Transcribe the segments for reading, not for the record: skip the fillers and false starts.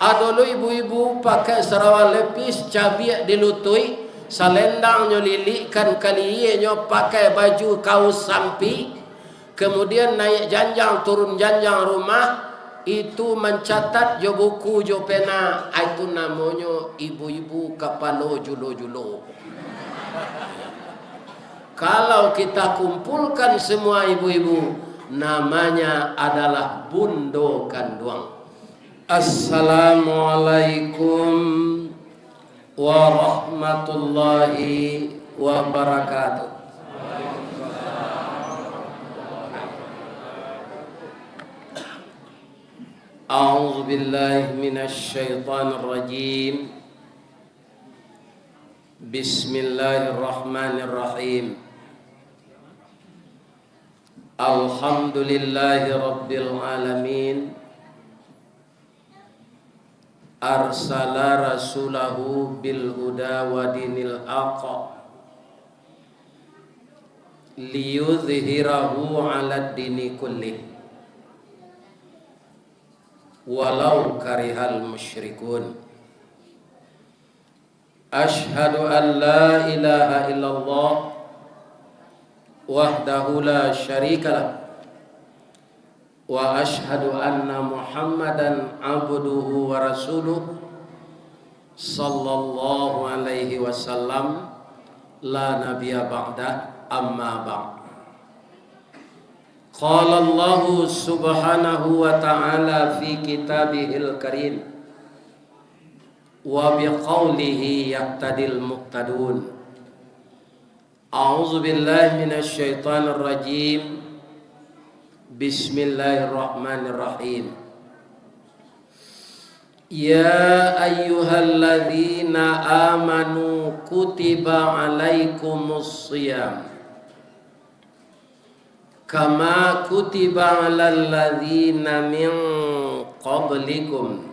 Adolo ibu-ibu pakai sarawak lepis, cabiak dilutui, salendang nyo lilikan kali nyo pakai baju kaos sampi, kemudian naik janjang turun janjang rumah, itu mencatat jo buku jo pena, itu namanya ibu-ibu kapalo julo-julo. Kalau kita kumpulkan semua ibu-ibu, namanya adalah bundo kanduang. Assalamualaikum warahmatullahi wabarakatuh. A'udzu billahi minasy syaithanir rajim. Bismillahirrahmanirrahim. Alhamdulillahi rabbil alamin. Arsala rasulahu bil huda wa dinil haqq liyudhhirahu 'ala dini kullih walau karihal musyrikun. Ashhadu an la ilaha illallah wahdahu la syarikalah wa ashhadu anna Muhammadan abduhu wa rasuluh sallallahu alaihi wasallam la nabiyya ba'da amma ba'd. Qala Allah subhanahu wa ta'ala fi kitabihil karim wa biqaulihi yaqtadil muqtadun. A'udzu billahi minasy syaithanir rajim. Bismillahirrahmanirrahim. Ya ayyuhalladzina amanu kutiba alaikumus shiyam kama kutiba alal ladzina min qablikum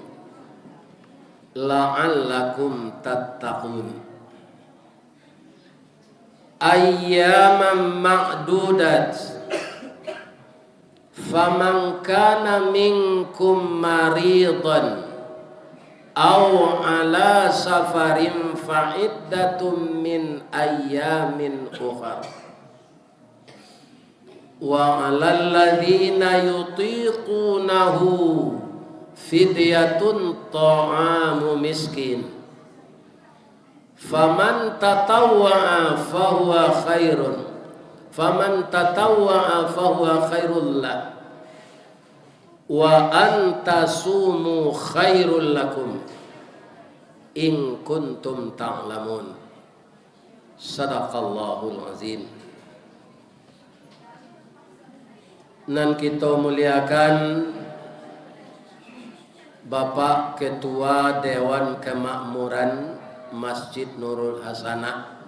la'allakum tattaqun. Ayyaman ma'dudat. Faman kana minkum maridan aw ala safarin fa iddatum min ayyamin ukhra wa 'alal ladzina yutiqunahu fidyatun ta'amu miskin faman tatawwa'a fahuwa khairul lah wa antasumu khairul lakum in kuntum ta'lamun. Sadaqallahul azim. Nan kita muliakan Bapak Ketua Dewan Kemakmuran Masjid Nurul Hasanah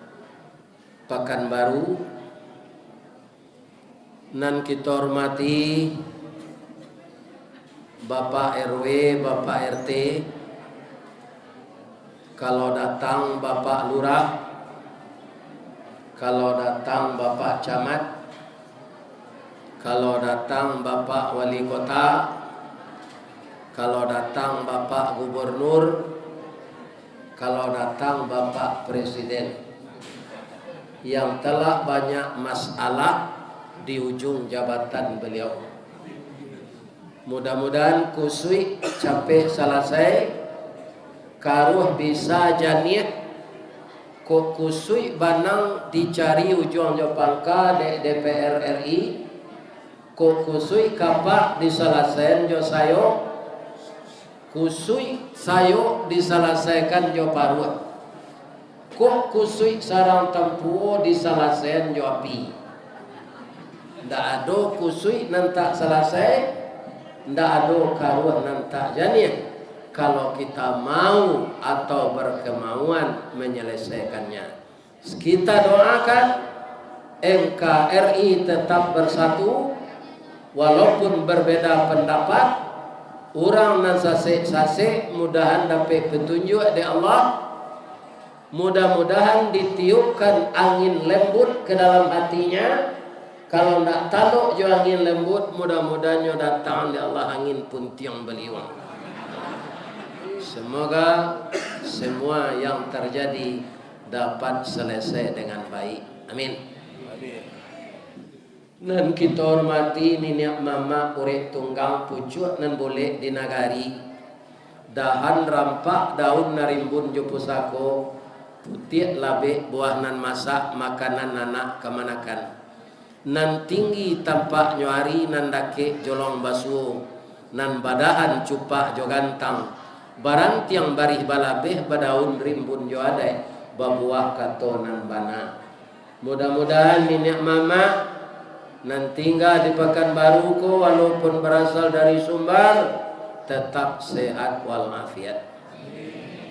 Pekanbaru. Nan kita hormati Bapak RW, Bapak RT, kalau datang Bapak Lurah, kalau datang Bapak Camat, kalau datang Bapak Wali Kota, kalau datang Bapak Gubernur, kalau datang Bapak Presiden, yang telah banyak masalah di ujung jabatan beliau. Mudah-mudahan kusui capek selesai, karuh bisa janiah, kok kusui banang dicari ujung jopangka di DPR RI, kok kusui kapak diselesaikan jo sayo, kusui sayo diselesaikan jo paruh, kok kusui sarang tempuo diselesaikan jo api. Ndak ada kusui nantak selesai, ndak ada karuh nantak janiah. Kalau kita mau atau berkemauan menyelesaikannya, kita doakan NKRI tetap bersatu walaupun berbeda pendapat. Orang nan sase-sase mudahan dapat petunjuk dari Allah, mudah-mudahan ditiupkan angin lembut ke dalam hatinya. Kalau tidak taluk jo angin lembut, mudah-mudahan datang dari Allah angin puntiang beliwang. Semoga semua yang terjadi dapat selesai dengan baik. Amin. Nan kita hormati niniak mama urek tunggang pucuk nan boleh di nagari. Dahan rampak daun narimbun jo pusako. Putih labe buah nan masak makanan anak kemanakan. Nan tinggi tampak nyuari nan dake jolong basuh. Nan badahan cupak jo gantang. Barang tiang barih balabeh badaun rimbun jo adai. Babuah kato nan bana. Mudah-mudahan niniak mama nan tinggal di Pekanbaru ko walaupun berasal dari Sumbar tetap sehat walafiat.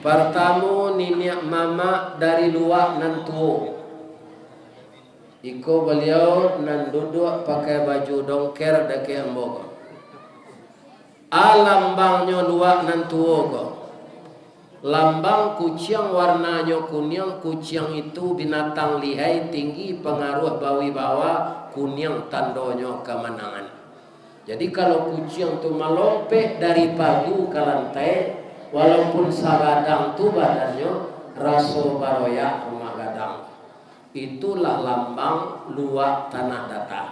Pertama niniak mama dari luar nan tuo. Iko beliau nan duduk pakai baju dongker dake ambogo. Alambangnya luar nan tuo ko. Lambang kucing warnanya kuning, kucing itu binatang lihai tinggi pengaruh bawi bawa, kuning tandanya kemenangan. Jadi kalau kucing itu melompet dari pagu ke lantai, walaupun sagadang tu badannya raso baroyak rumah gadang. Itulah lambang luak tanah datar.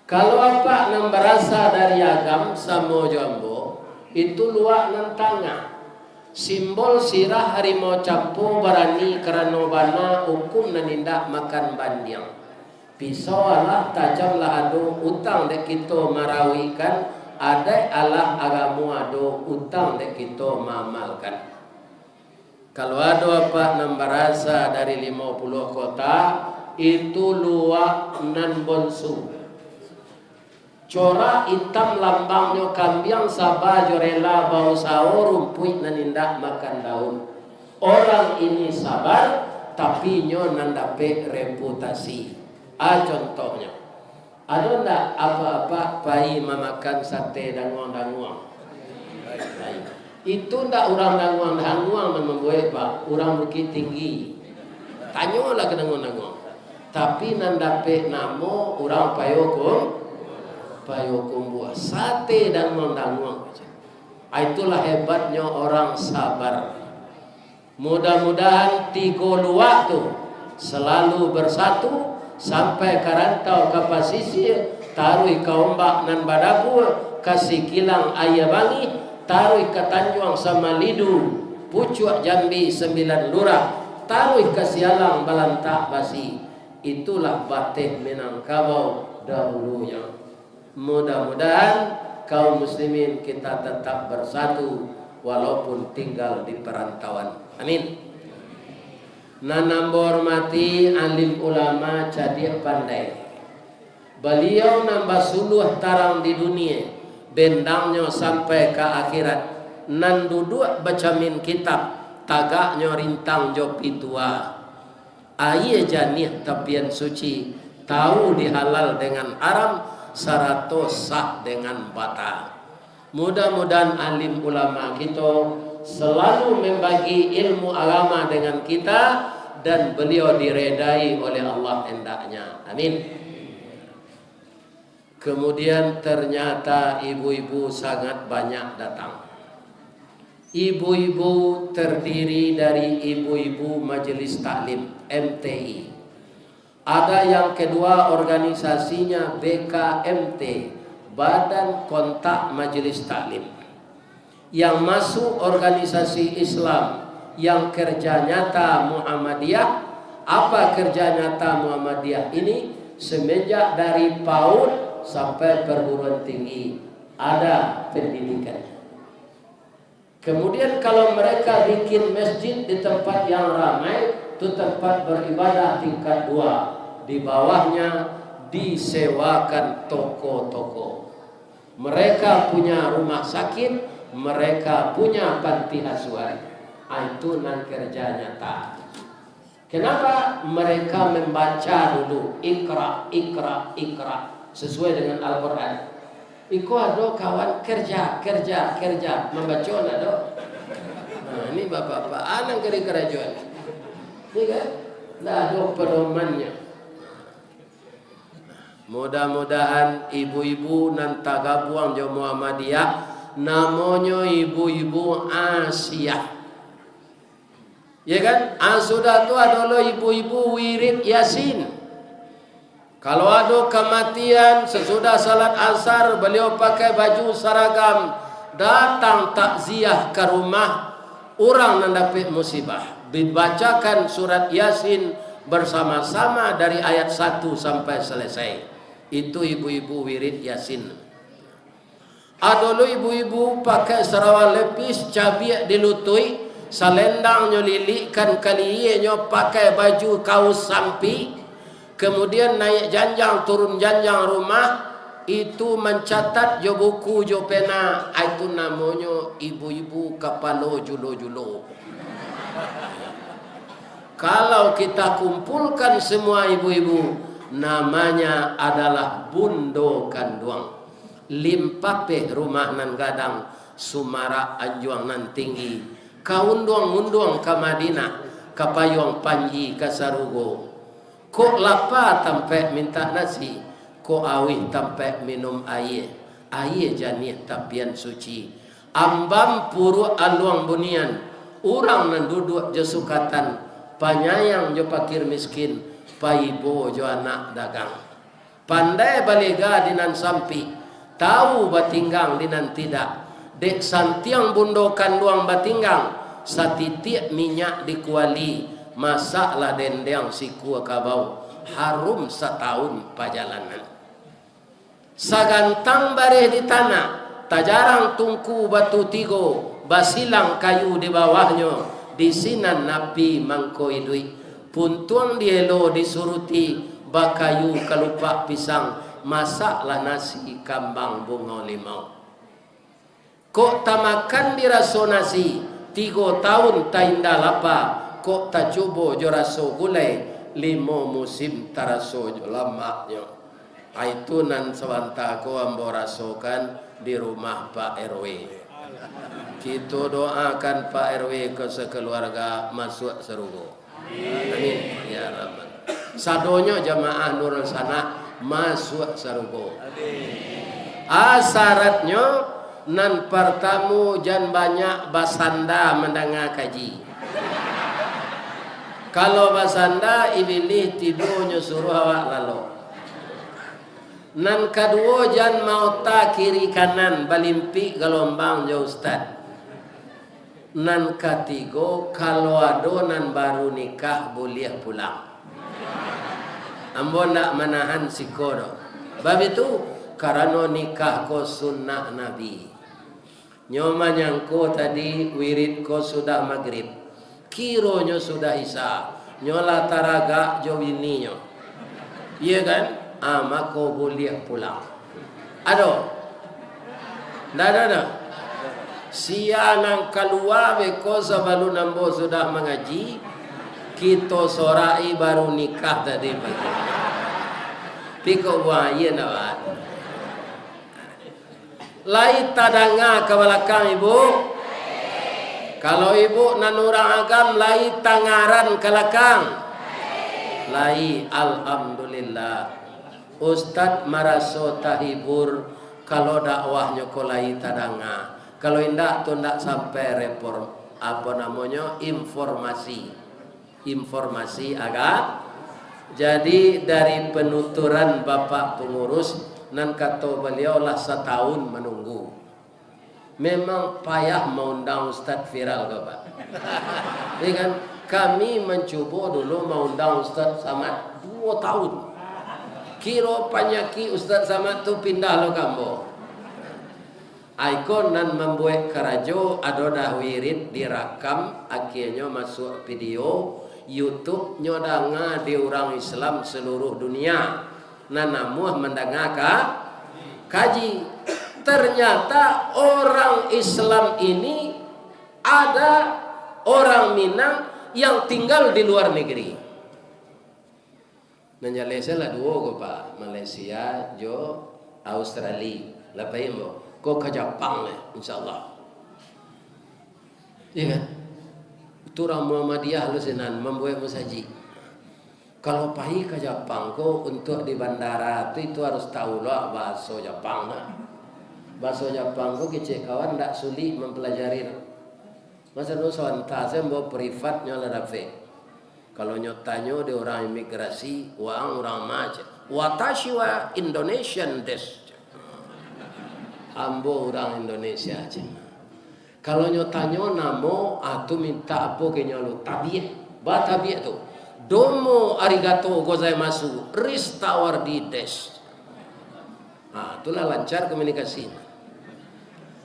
Kalau apa yang berasal dari agam samo jambo, itu luak nan tangah. Simbol sirah harimau campu barani kerana bana hukum nanindak makan bandiang. Pisau Allah tajamlah ado utang dek kita marawikan, ada Allah agamu ado utang dek kita mamalkan. Kalau ada apa nan berasa dari 50 kota itu luak nan bonsu. Corak hitam lambangnya kambiang sabah jorela bau saur rumput nanindak makan daun. Orang ini sabar tapi nyo nandape reputasi. Contohnya. Ada ndak apa-apa pai memakan sate danguang-danguang? Itu ndak orang danguang-danguang membuat pak, orang Bukit Tinggi. Tanyalah ke danguang-danguang. Tapi nandape namo orang Payokong buah sate dan mendanguang. Itulah hebatnya orang sabar. Mudah-mudahan 3 luak tu selalu bersatu sampai karantau ke pasisir, taruh ke ombak nan badabu, kasih kilang ayah bangi, taruh ke Tanjung Samalidu, pucuk Jambi 9 lurah, taruh ke Sialang Balantak Basi. Itulah batik Minangkabau dahulunya. Mudah-mudahan kaum muslimin kita tetap bersatu walaupun tinggal di perantauan. Amin. Nanam hormati alim ulama cadik pandai. Beliau nambah suluh tarang di dunia, bendangnya sampai ke akhirat. Nan duduk bacamin kitab, tagaknya rintang jopi tua. Ayah janih tapian suci, tahu dihalal dengan haram, sarato sah dengan bata. Mudah-mudahan alim ulama kita selalu membagi ilmu agama dengan kita dan beliau diredai oleh Allah hendaknya. Amin. Kemudian ternyata ibu-ibu sangat banyak datang. Ibu-ibu terdiri dari ibu-ibu Majelis Taklim MTI. Ada yang kedua organisasinya BKMT, Badan Kontak Majelis Taklim. Yang masuk organisasi Islam yang kerja nyata Muhammadiyah. Apa kerja nyata Muhammadiyah ini? Semenjak dari PAUD sampai perguruan tinggi ada pendidikannya. Kemudian kalau mereka bikin masjid di tempat yang ramai, itu tempat beribadah tingkat 2. Di bawahnya disewakan toko-toko. Mereka punya rumah sakit, mereka punya panti asuhan. Itu nan kerja nyata. Kenapa? Mereka membaca dulu Iqra, Iqra, Iqra sesuai dengan Al-Quran. Iko ada kawan kerja membaca ada. Nah, ini bapak-bapak anak dari kerajaan. Ini kan? Dah ada pedomannya. Mudah-mudahan ibu-ibu nan tagabuang jo Muhammadiyah namanya ibu-ibu Asia. Ya kan? Sudah tu adalah ibu-ibu wirid Yasin. Kalau ada kematian sesudah salat asar, beliau pakai baju seragam, datang takziah ke rumah orang yang dapat musibah. Dibacakan surat Yasin bersama-sama dari ayat 1 sampai selesai. Itu ibu-ibu wirid Yasin. Ada ibu-ibu pakai sarawak lepis, cabiak dilutui, selendang nyolilikan kalinya pakai baju kaus sampi, kemudian naik janjang turun janjang rumah, itu mencatat jo buku jo pena, itu namanya ibu-ibu kepala julo-julo. Kalau kita kumpulkan semua ibu-ibu, namanya adalah bundo kanduang. Limpape rumah nan gadang, sumara anjuang nan tinggi, kaunduang-unduang ke Madinah, kapayong panji ke Sarugo. Kok lapar tampe minta nasi, kok awih tampe minum air. Air janih tapian suci. Ambam puru aluang bunian, orang nan duduk jesukatan, panyayang jo pakir miskin, paibo jo anak dagang. Pandai balega dinan sampi, tahu batinggang dinan tidak. Dek santiang bundokan luang batinggang, satitik minyak dikuali, masaklah dendeng sikua kabau, harum setahun perjalanan. Sagantang bareh di tanah, tajarang tungku batu tigo, basilang kayu di bawahnya, di sinan napi mangkoi dui, puntuang dielo disuruti, bakayu kelupak pisang, masaklah nasi kambang bunga limau. Kok tamakan diraso nasi 3 tahun tainda lapa, kok tak coba jo raso gulai 5 musim taraso jo lamaknya. Itu nan sewanta ko ambo rasokan di rumah Pak RW. Kita doakan Pak RW ke sekeluarga masuk Serugo. Amin ya Rabbal. Sadonyo jamaah Nurul Sana masuk Sarugo. Syaratnya nan pertamu jan banyak basanda mendengar kaji. Kalau basanda ililih tidurnya suruh awak lalu. Nan kedua jan mau tak kiri kanan balimpi gelombang jauh Ustaz. Nan ketiga kalau ada nan baru nikah boleh pulang. Ambo nak menahan sikodo. Bab itu karena nikah ko sunnah Nabi. Nyoman yang ko tadi wirid ko sudah maghrib. Kironyo sudah isya. Nyola taraga jo bininya. Iya kan? Mako boleh pulang. Ado? Nada. Sianang keluar beko sebelum nambo sudah mengaji. Kita sorai baru nikah tadi pagi. Tiko buah iya nawat. Lai tadanga ke belakang ibu. Kalau ibu nanurang agam lai tangaran ke belakang. Lai alhamdulillah. Ustaz maraso tahibur kalau dakwahnya ko lai tadanga. Kalau indak tu ndak sampai report apa namanya informasi agak. Jadi dari penuturan Bapak pengurus nan kata beliau lah setahun menunggu. Memang payah mengundang Ustaz viral ke Pak. Ini kan kami mencoba dulu mengundang Ustaz Samad 2 tahun. Kira panyaki Ustaz Samad tu pindah lo kambo. Ikon dan membuat kerajo ada dah wirid direkam, akhirnya masuk video YouTube nyodanga di orang Islam seluruh dunia. Nanamuh mendengar kaji. Ternyata orang Islam ini ada orang Minang yang tinggal di luar negeri. Malaysia lah 2 ko Pak, Malaysia jo Australia. Lapain mo? Ko ke Jepang insyaallah. Iya kan? Itu orang Muhammadiyah lusinan membuat musaji. Kalau pergi ke Jepang ko untuk di bandara itu harus tahu lah bahasa Jepang lah. Bahasa Jepang ko kecik kawan ndak sulit mempelajari. Masa nu sonta saya mau privatnya ladafe. Kalau nyotanyo de orang imigrasi, orang macam. Watashi wa Indonesian des. Ambo orang Indonesia aja. Kalau nyotanyo namo atu minta apa ke nyalo tabiat. Ba tabiat tu. Domo arigato gozaimasu. Ristawardi des. Itulah lancar komunikasi.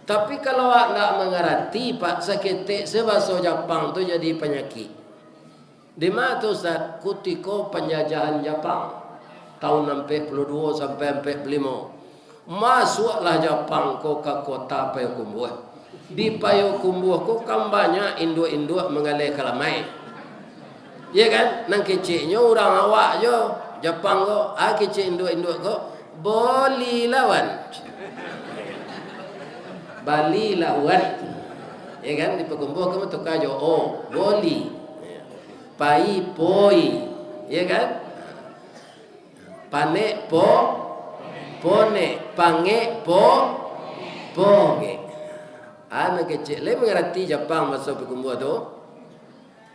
Tapi kalau awak nak mengerti Pak seketik sebahasa Jepang tu jadi penyakit. Di mana tu Ustaz? Ketika penjajahan Jepang tahun 42 sampai 45. Masuklah Jepang ko ke kota Payakumbuh. Di Payakumbuh ko kan banyak induk-induk mengalih kelamai. Ya kan? Nang keciknya orang awak jo Jepang ko, kecik induk-induk ko boleh lawan. Bali lawan, ya kan? Di Payakumbuh kamu tu kajo, boli, pai poi, ya kan? Pane pone, pange poge. Anak kecil, le mengerti Jepang masuk Payakumbuh tu?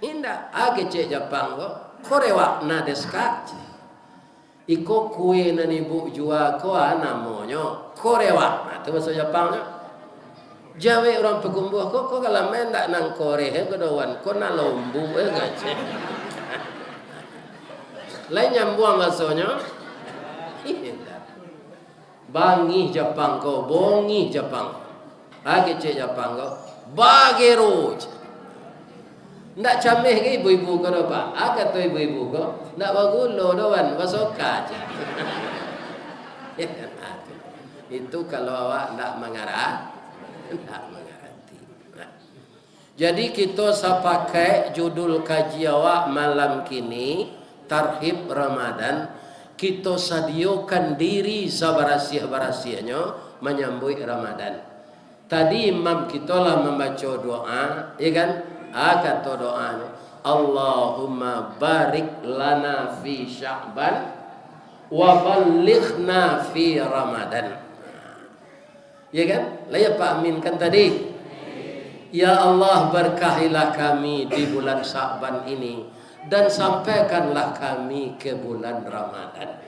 Indah, kecil Jepang ko, korewa na deska. Iko kue nani bu jua ko namonyo korewa. Itu bahasa Jepangnya. Jawa orang Payakumbuh kok kalau main tak nang Korea ko dawan ko na lombu gaje. Lain nyambung maksudnya. Bangi Jepang ko, bongi Jepang. Kecil Jepang ko, bagero. Ndak cameh ke ibu-ibu ko do Pak. Kata ibu-ibu ko, ndak bagulo dawan basoka aja. Itu kalau awak ndak mengarah. Tak mengerti. Jadi kita sepakai judul kaji awak malam kini Tarhib Ramadan. Kita sediakan diri sabarasiah-barasiahnya menyambut Ramadan. Tadi imam kita lah membaca doa, ya kan? Kata doanya, Allahumma barik lana fi Sya'ban wa ballighna fi Ramadan. Ya kan? Layak Pak Amin kan tadi. Ya Allah berkahilah kami di bulan Sya'ban ini dan sampaikanlah kami ke bulan Ramadan.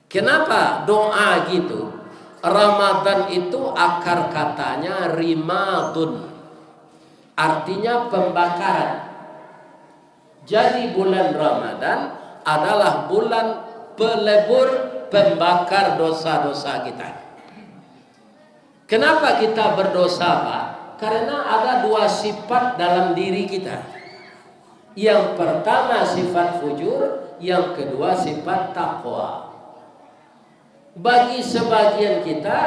Kenapa doa gitu? Ramadan itu akar katanya rimadun. Artinya pembakaran. Jadi bulan Ramadan adalah bulan pelebur pembakar dosa-dosa kita. Kenapa kita berdosa Pak? Karena ada dua sifat dalam diri kita. Yang pertama sifat fujur, yang kedua sifat takwa. Bagi sebagian kita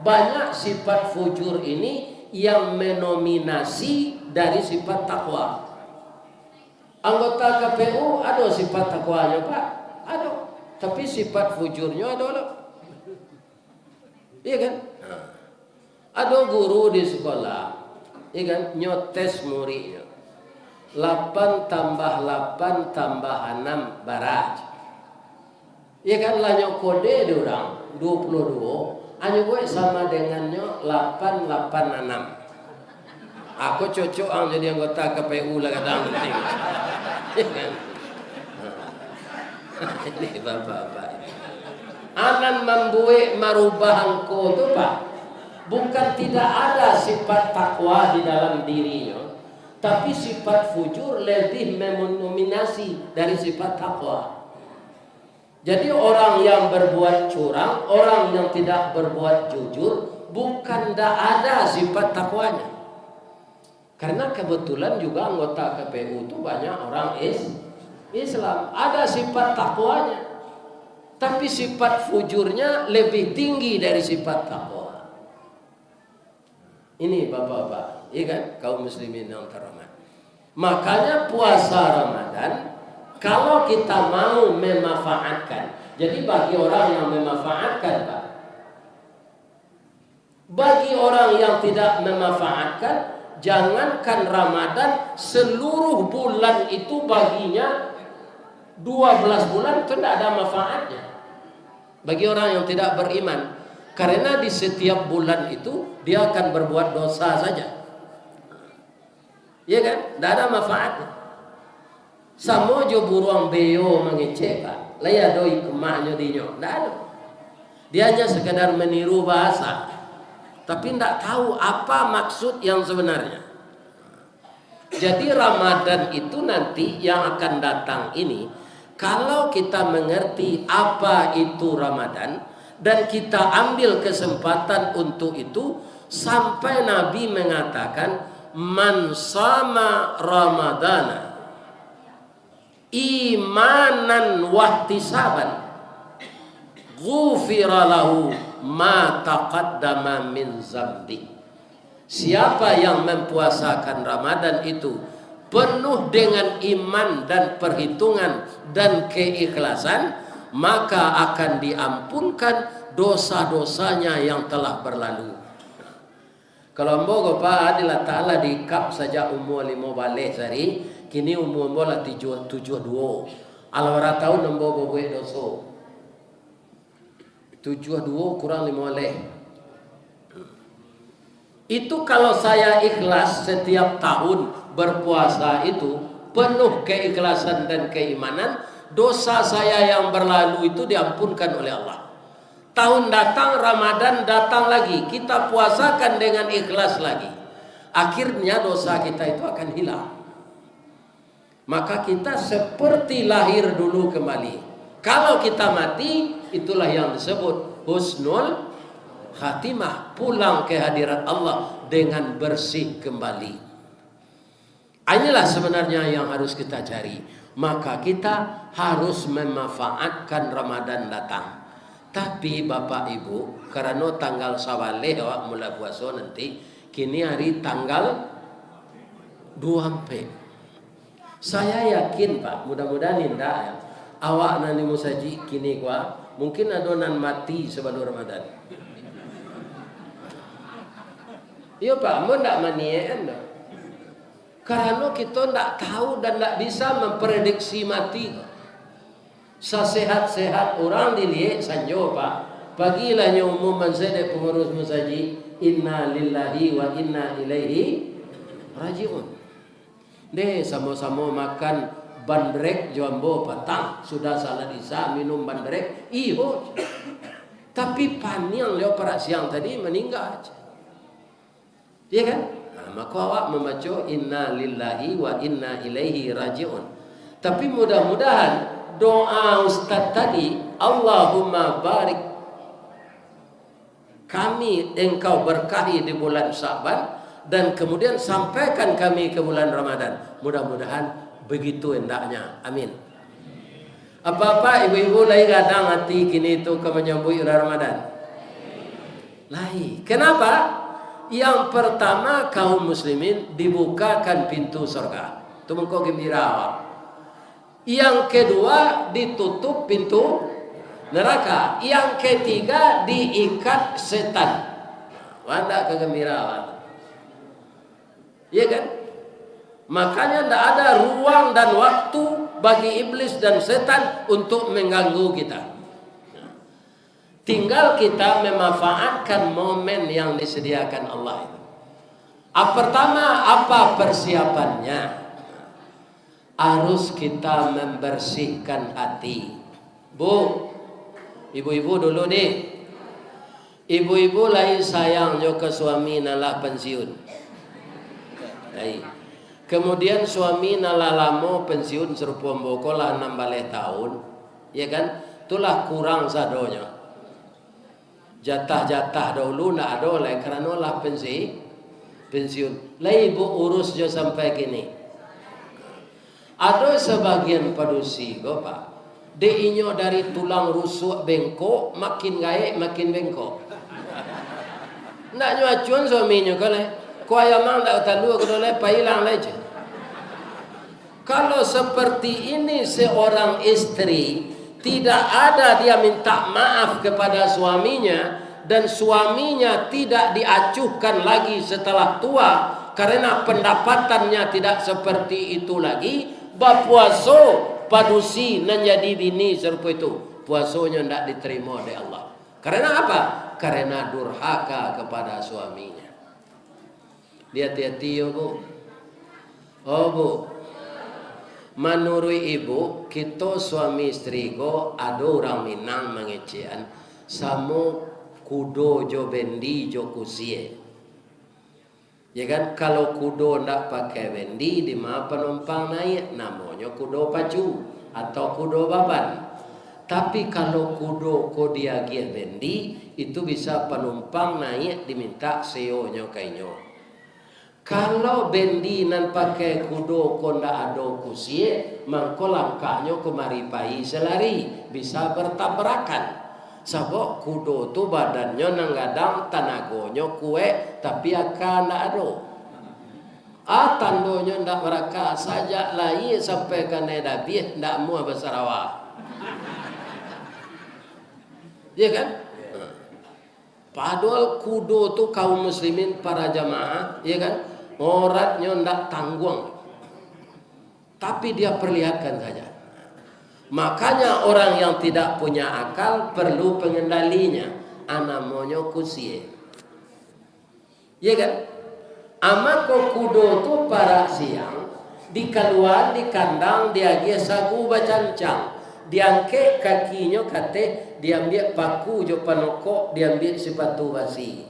banyak sifat fujur ini yang menominasi dari sifat takwa. Anggota KPU ada sifat takwanya Pak? Ada. Tapi sifat fujurnya ada loh. Iya kan? Ada guru di sekolah, ya kan, nyotes muridnya 8 tambah 8 tambah 6 barat. Ya kan lah nyokode dia orang 22, hanya gue sama dengannya 886. Aku cocok jadi anggota KPU lah kadang penting. Ya kan? Ini bapak-bapak. Anan membuat merubah angko tu Pak. Bukan tidak ada sifat takwa di dalam dirinya, tapi sifat fujur lebih mendominasi dari sifat takwa. Jadi orang yang berbuat curang, orang yang tidak berbuat jujur, bukan tidak ada sifat takwanya. Karena kebetulan juga anggota KPU itu banyak orang Islam, ada sifat takwanya, tapi sifat fujurnya lebih tinggi dari sifat takwa. Ini bapak-bapak, iya kan? Kaum muslimin yang terhormat. Makanya puasa Ramadan, kalau kita mau memanfaatkan, jadi bagi orang yang memanfaatkan, Pak, bagi orang yang tidak memanfaatkan, jangankan Ramadan, seluruh bulan itu baginya 12 bulan itu tidak ada manfaatnya. Bagi orang yang tidak beriman, Karena di setiap bulan itu dia akan berbuat dosa saja. Ya kan? Tidak ada manfaatnya. Samo jo buruang beyo mengecek Pak. Laya doi kemaknya dinyo. Tidak ada. Dia hanya sekedar meniru bahasa. Tapi tidak tahu apa maksud yang sebenarnya. Jadi Ramadan itu nanti yang akan datang ini, kalau kita mengerti apa itu Ramadan dan kita ambil kesempatan untuk itu, sampai Nabi mengatakan man sama Ramadana imanan wahtisaban ghufira lahu ma taqaddama min zambi. Siapa yang mempuasakan Ramadan itu penuh dengan iman dan perhitungan dan keikhlasan, maka akan diampunkan dosa-dosanya yang telah berlalu. Kalau mbogo pa adila ta'ala dikap saja umur 5 balik sehari, kini umur bola 72. Alwara tahun mbogo buat dosa. 72 kurang 5 balik. Itu kalau saya ikhlas setiap tahun berpuasa itu penuh keikhlasan dan keimanan, dosa saya yang berlalu itu diampunkan oleh Allah. Tahun datang, Ramadan datang lagi, kita puasakan dengan ikhlas lagi. Akhirnya dosa kita itu akan hilang. Maka kita seperti lahir dulu kembali. Kalau kita mati, itulah yang disebut husnul khatimah, pulang ke hadirat Allah dengan bersih kembali. Inilah sebenarnya yang harus kita cari. Maka kita harus memanfaatkan Ramadan datang. Tapi Bapak Ibu, karena tanggal sawale awak mulai puasa nanti, kini hari tanggal 24. Saya yakin Pak, mudah-mudahan indah ya. Awak nani musaji kini kuah, mungkin adonan mati sebelum Ramadan. Iya Pak, mau ndak manien dah. Karena kita ndak tahu dan ndak bisa memprediksi mati. Sesehat-sehat orang dilihat sanjo Pak. Pagilah umuman saya pengurus musaji, inna lillahi wa inna ilaihi rajiun. Deh sama-sama makan bandrek jambo petang, sudah salah isa minum bandrek, iyo. Tapi paniang leo para siang tadi meninggal aja. Iya kan? Nah, maka awak membaca inna lillahi wa inna ilaihi rajiun. Tapi mudah-mudahan doa Ustaz tadi, Allahumma barik kami engkau berkahi di bulan Sya'ban dan kemudian sampaikan kami ke bulan Ramadan. Mudah-mudahan begitu hendaknya. Amin. Apa-apa ibu-ibu lagi kadang hati kini itu ke menyambut Ramadan. Lain. Kenapa? Yang pertama kaum muslimin dibukakan pintu surga. Itu mengkau gembira awak. Yang kedua ditutup pintu neraka. Yang ketiga diikat setan. Wanda kegembiraan. Iya kan? Makanya tidak ada ruang dan waktu bagi iblis dan setan untuk mengganggu kita. Tinggal kita memanfaatkan momen yang disediakan Allah itu. Pertama, apa persiapannya? Harus kita membersihkan hati. Bu, ibu-ibu dulu deh. Ibu-ibu lain sayang jo ke suami nalah pensiun. Baik. Kemudian suami nalah lamo pensiun serupa mboko lah 6 tahun. Ya kan? Itulah kurang sadonya. Jatah-jatah dahulu nak ada oleh kerana lah pensiun. Lah ibu urus jo sampai kini. Ada sebagian padusi go Pak. Deinyo dari tulang rusuk bengkok makin gaek makin bengkok. Ndak nyuacuan suaminya kale. Ko ayamang ndak talu kedole pailang leje. Kalau seperti ini seorang istri tidak ada dia minta maaf kepada suaminya dan suaminya tidak diacuhkan lagi setelah tua karena pendapatannya tidak seperti itu lagi, bapuaso padusi menjadi bini serupa itu puasonya tidak diterima oleh Allah. Karena apa? karena durhaka kepada suaminya. Hati-hati ya Bu. Oh Bu, menurut ibu, kita suami istri ko ada orang Minang mengecehan sama kudo jo bendi jo kusie. Ya kan, kalau kudo ndak pakai bendi di mana penumpang naik namanya kudo pacu atau kudo baban. Tapi kalau kudo ko dia gia bendi itu bisa penumpang naik diminta seonyo kainyo. Kalau bendi nan pakai kudo ko ndak ada kusie, mangko langkahnya kemari pai selari bisa bertabrakan. Sebab kudo tu badannya nanggadang tanagonyo kue tapi akan ndak ada. Tandonya ndak meraka saja lai sampai ke nedabih ndak mau bersarawa. Ya kan? Padahal kudo tu kaum muslimin para jamaah, ya kan? Oratnya ndak tanggung. Tapi dia perlihatkan saja. Makanya orang yang tidak punya akal perlu pengendalinya. Namanya kusie. Ya kan? Amako kudo tu para siang di keluar di kandang dia sagu bacancang. Diangke kakinya kate diambil paku jo panoko diambil sepatu basi.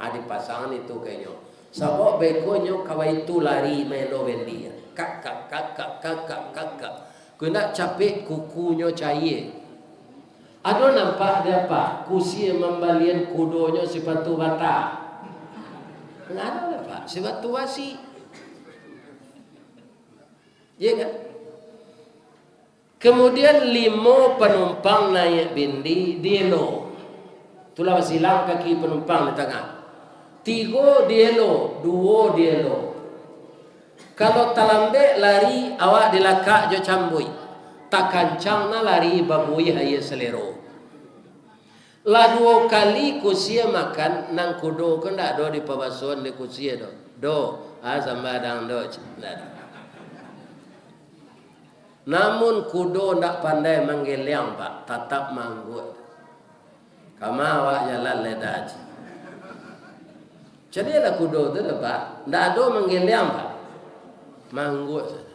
Ada pasangan itu kayaknya. Sebab bekonyo kawai itu lari melo bendi. Kakak. Kena capek kukunya cair. Ada nampak dia apa? Kusi membalian kudonya sepatu bata. Enggak ada Pak, sepatu basi. Ya kan? Kemudian 5 penumpang naik bendi dielo. Itulah silang kaki penumpang di tengah. 3 dielo, 2 dielo. Kalau talambe lari awak dilakak jo cambui. Tak kancang na lari babui haya selero. La 2 kali kusia makan nang kudo kan ndak do di pabasuan di kusia do. Do, sambadang do. Namun kudo ndak pandai menggeliang Pak, tetap manggut. Kama awak jalan ledaj. Jadi ada kudo tu Pak, ndak ada menggeliang Pak. Manggut saja.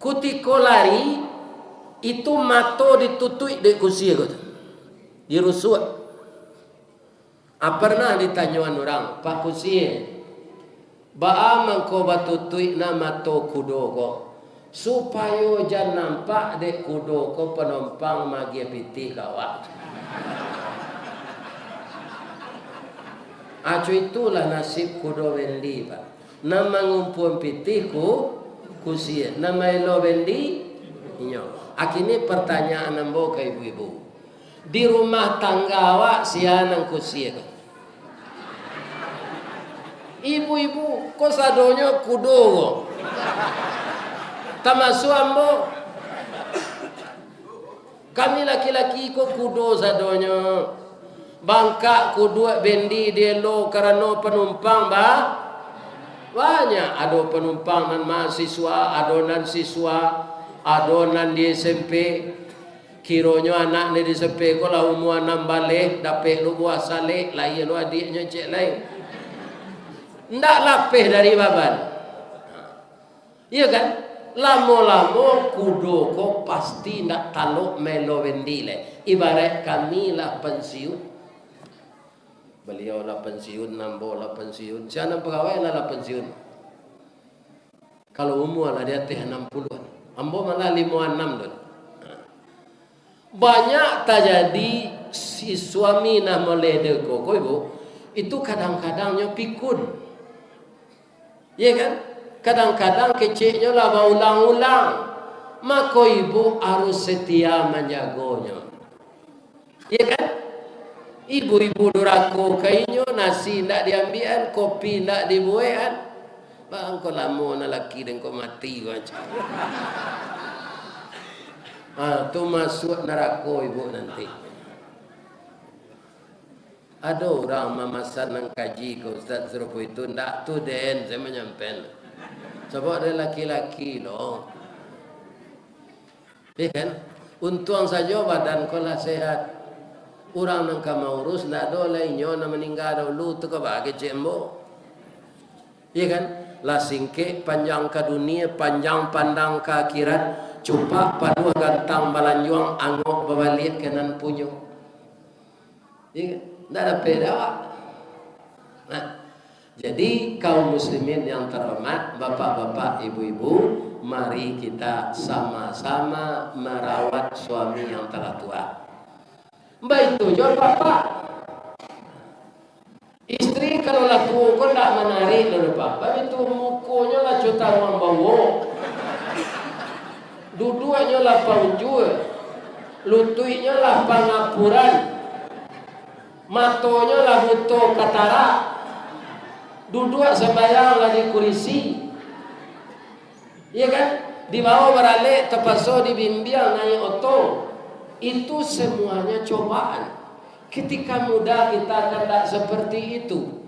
Kutiko lari itu mato ditutui di kursi gitu. Dirusuk. Pernah ditanyaan orang, Pak kursi, baa mangko batutui na mato kudo ko supaya jangan nampak dek kudo ko penumpang magi piti kawat. Acu itulah nasib kudo bendi Pak. Nama ngumpul pitiku kusia, nama elo bendi inyo. Akini pertanyaan nambo ke ibu-ibu. Di rumah tangga awak sianang kusia. Ibu-ibu, kok sadonyo kudo ko? Tamasu ambo. Kami laki-laki ko kudo sadonyo. Bangka kudo bendi dielo karena penumpang ba? Banyak ada penumpang dan mahasiswa, adonan siswa, adonan di SMP. Kironya anak ni di SMP ko lah umur 6 balik, dapat lu buah salik, lain lu adiknya cek lain. Ndak lapih dari baban. Iya kan? Lama-lama kudo ko pasti ndak taluk melo bendile. Ibarat kami lah pensiun. Beliau lah pensiun, nambo lah pensiun. Siapa pegawai lah pensiun. Kalau umur lah dia teh 60-an. Ambo malah 56 tu. Banyak terjadi si suami nak meledek kok ibu. Itu kadang-kadangnya pikun. Ya kan? Kadang-kadang keciknya lah berulang-ulang. Maka ibu harus setia menjaganya. Ya kan? Ibu-ibu durako kainyo nasi ndak diambilan, kopi ndak dibuaian. Bang ko lamo na laki dan ko mati macam. Tu masuk neraka ibu nanti. Ada orang memasak nang kaji ke Ustaz Serupu itu ndak tu den saya menyampaikan. Sebab dia laki-laki loh. Ya kan? Untung saja badan ko lah sehat. Orang nang kama urus ndak do lainnya na meninggal dulu tu ke bagi cembo. Iya kan? La singke panjang ke dunia, panjang pandang ke akhirat, cupak padua gantang balanjuang angok babalik kenan punyo. Iya kan? Ndak ada beda. Nah, jadi kaum muslimin yang terhormat, bapak-bapak, ibu-ibu, mari kita sama-sama merawat suami yang telah tua. Mbak itu jawab bapak. Istri kalau lah tua kau tak menarik lalu bapak itu mukunya lah juta orang bawa, duduknya lah panjul, lututnya lah pangapuran, matonya lah butuh katarak, duduk sembayang lah di kursi, iya kan? Di bawah beralik terpaksa dibimbing naik oto. Itu semuanya cobaan. Ketika muda kita tidak seperti itu.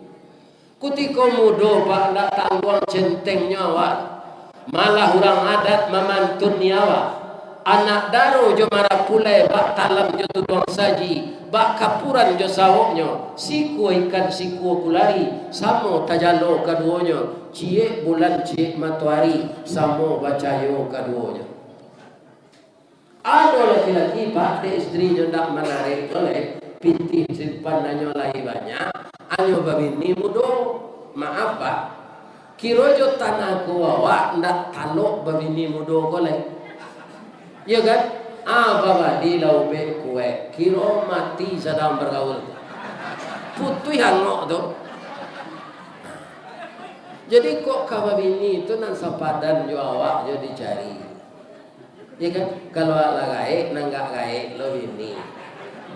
Ketika muda pak tidak tanggung centeng nyawa, malah orang adat memantun nyawa. Anak daro jo marah pulai bak talam jo tudong saji, bak kapuran jo sawoknya, siku ikan siku kulari, samo tajalo keduanya, cie bulan cie matahari, samo bacayo keduanya. Ada laki-laki pak de istri hendak menarik oleh pinti simpan nanyo lagi banyak anyo babini mudo maaf pak kiro jo tanah kuawa ndak talok babini mudo koleh ya kan baba di laube kue kiro mati sedang bergaul putih hangok tu. Jadi kok kababini itu nan sapadan jo awak jo dicari. Ya kan, kalau ala gaek, nanggak gaek, lo ini.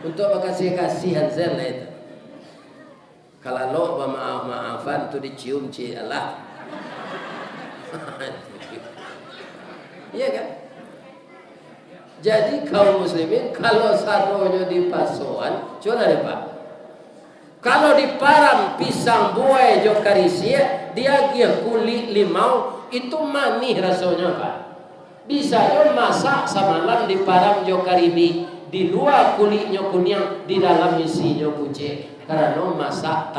Untuk makasih-kasihan zen lah itu. Kalau lo maaf-maafan tu dicium Allah. Iya kan? Jadi kaum muslimin kalau saronya di pasoan, coba deh pak. Kalau di param pisang buai jo karisia, dia gia kulit limau itu manis rasanya pak. Bisa jo masak samalam di param jo karibi, di luar kulitnya kuning, di dalam isinya kucing. Karena masak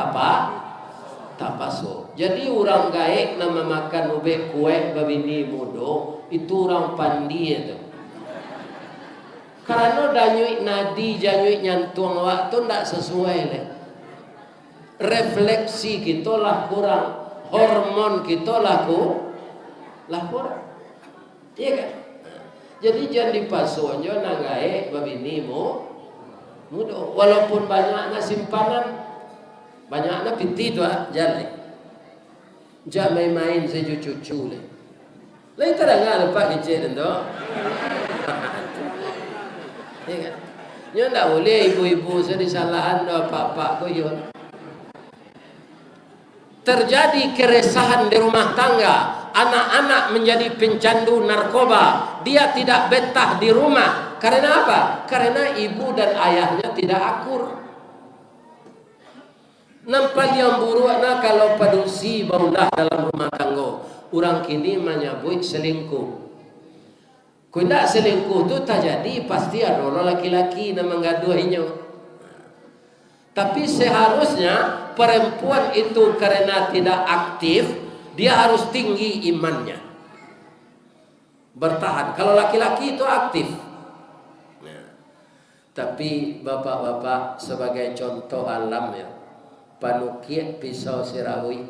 tapaso. Jadi orang gaek nama makan ube kue babini mudo itu orang pandi itu. Karena danyui nadi janyui nyantuang waktu ndak sesuai le. Refleksi kita lah kurang, hormon kita lah kurang. Iya kan? Jadi jangan dipasuannya nangai babini mudo. Walaupun banyaknya simpanan, banyaknya piti tu jalan. Jangan main-main secucu le. Lain terang lupa kecil tu. Iya kan? Nyo ndak boleh ibu-ibu sedisalahan do pak-pak koyon. Terjadi keresahan di rumah tangga. Anak-anak menjadi pencandu narkoba. Dia tidak betah di rumah. Karena apa? Karena ibu dan ayahnya tidak akur. Nampak yang buruknya kalau padusi baulah dalam rumah tangga. Orang kini menyebut selingkuh. Kalau tidak selingkuh itu tak jadi. Pasti ada orang laki-laki yang menggaduhinya. Tapi seharusnya perempuan itu karena tidak aktif, dia harus tinggi imannya, bertahan. Kalau laki-laki itu aktif. Nah, tapi bapak-bapak sebagai contoh alam ya, panukiat pisau sirawi,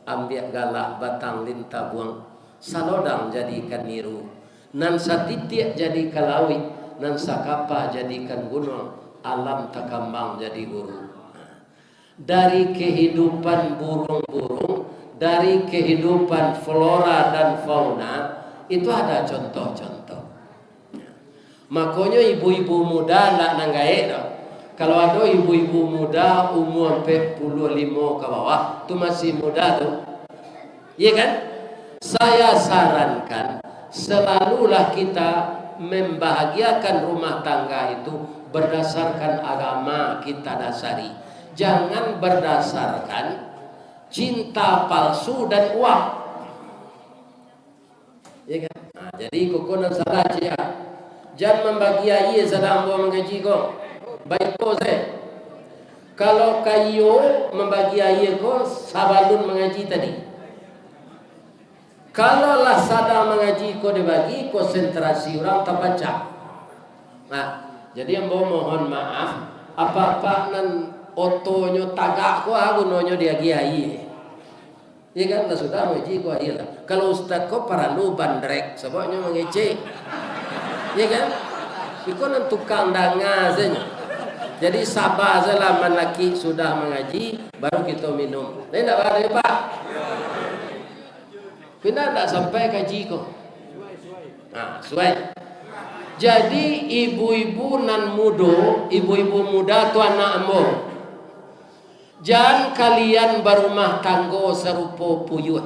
ambil galak batang lintah buang, salodang jadikan niru, nan satitik jadi kalawi, nan sakapa jadikan gunung, alam takambang jadi guru. Dari kehidupan burung-burung, dari kehidupan flora dan fauna itu ada contoh-contoh. Makanya ibu-ibu muda nak nanggae dah. Kalau ada ibu-ibu muda umur 45 ke bawah, tu masih muda tu. Iya kan? Saya sarankan selalulah kita membahagiakan rumah tangga itu berdasarkan agama kita dasari. Jangan berdasarkan cinta palsu dan uang. Ya kan? Nah, jadi kokona salah cia. Jangan membagiai sedang bawa mengaji kok. Baik ko saya. Kalau kayo membagi air ko sabalun mengaji tadi. Kalau lah sadar mengaji ko dibagi konsentrasi orang terbaca. Nah, jadi yang mohon maaf apa-apa nan otonyo tagak ko agunonyo dia giai. Ya kan lah sudah mengaji ko air lah. Kalau ustaz ko paralu bandrek sebabnya mengece. Ya kan? Iko nan tukang danga saja. Jadi sabar saja laki sudah mengaji baru kita minum. Ini tidak ada Pak. Pindah tidak sampai kaji kok. Nah, sesuai. Jadi ibu-ibu nan muda, ibu-ibu muda tu anak ambo. Jangan kalian berumah tangga serupa puyuh.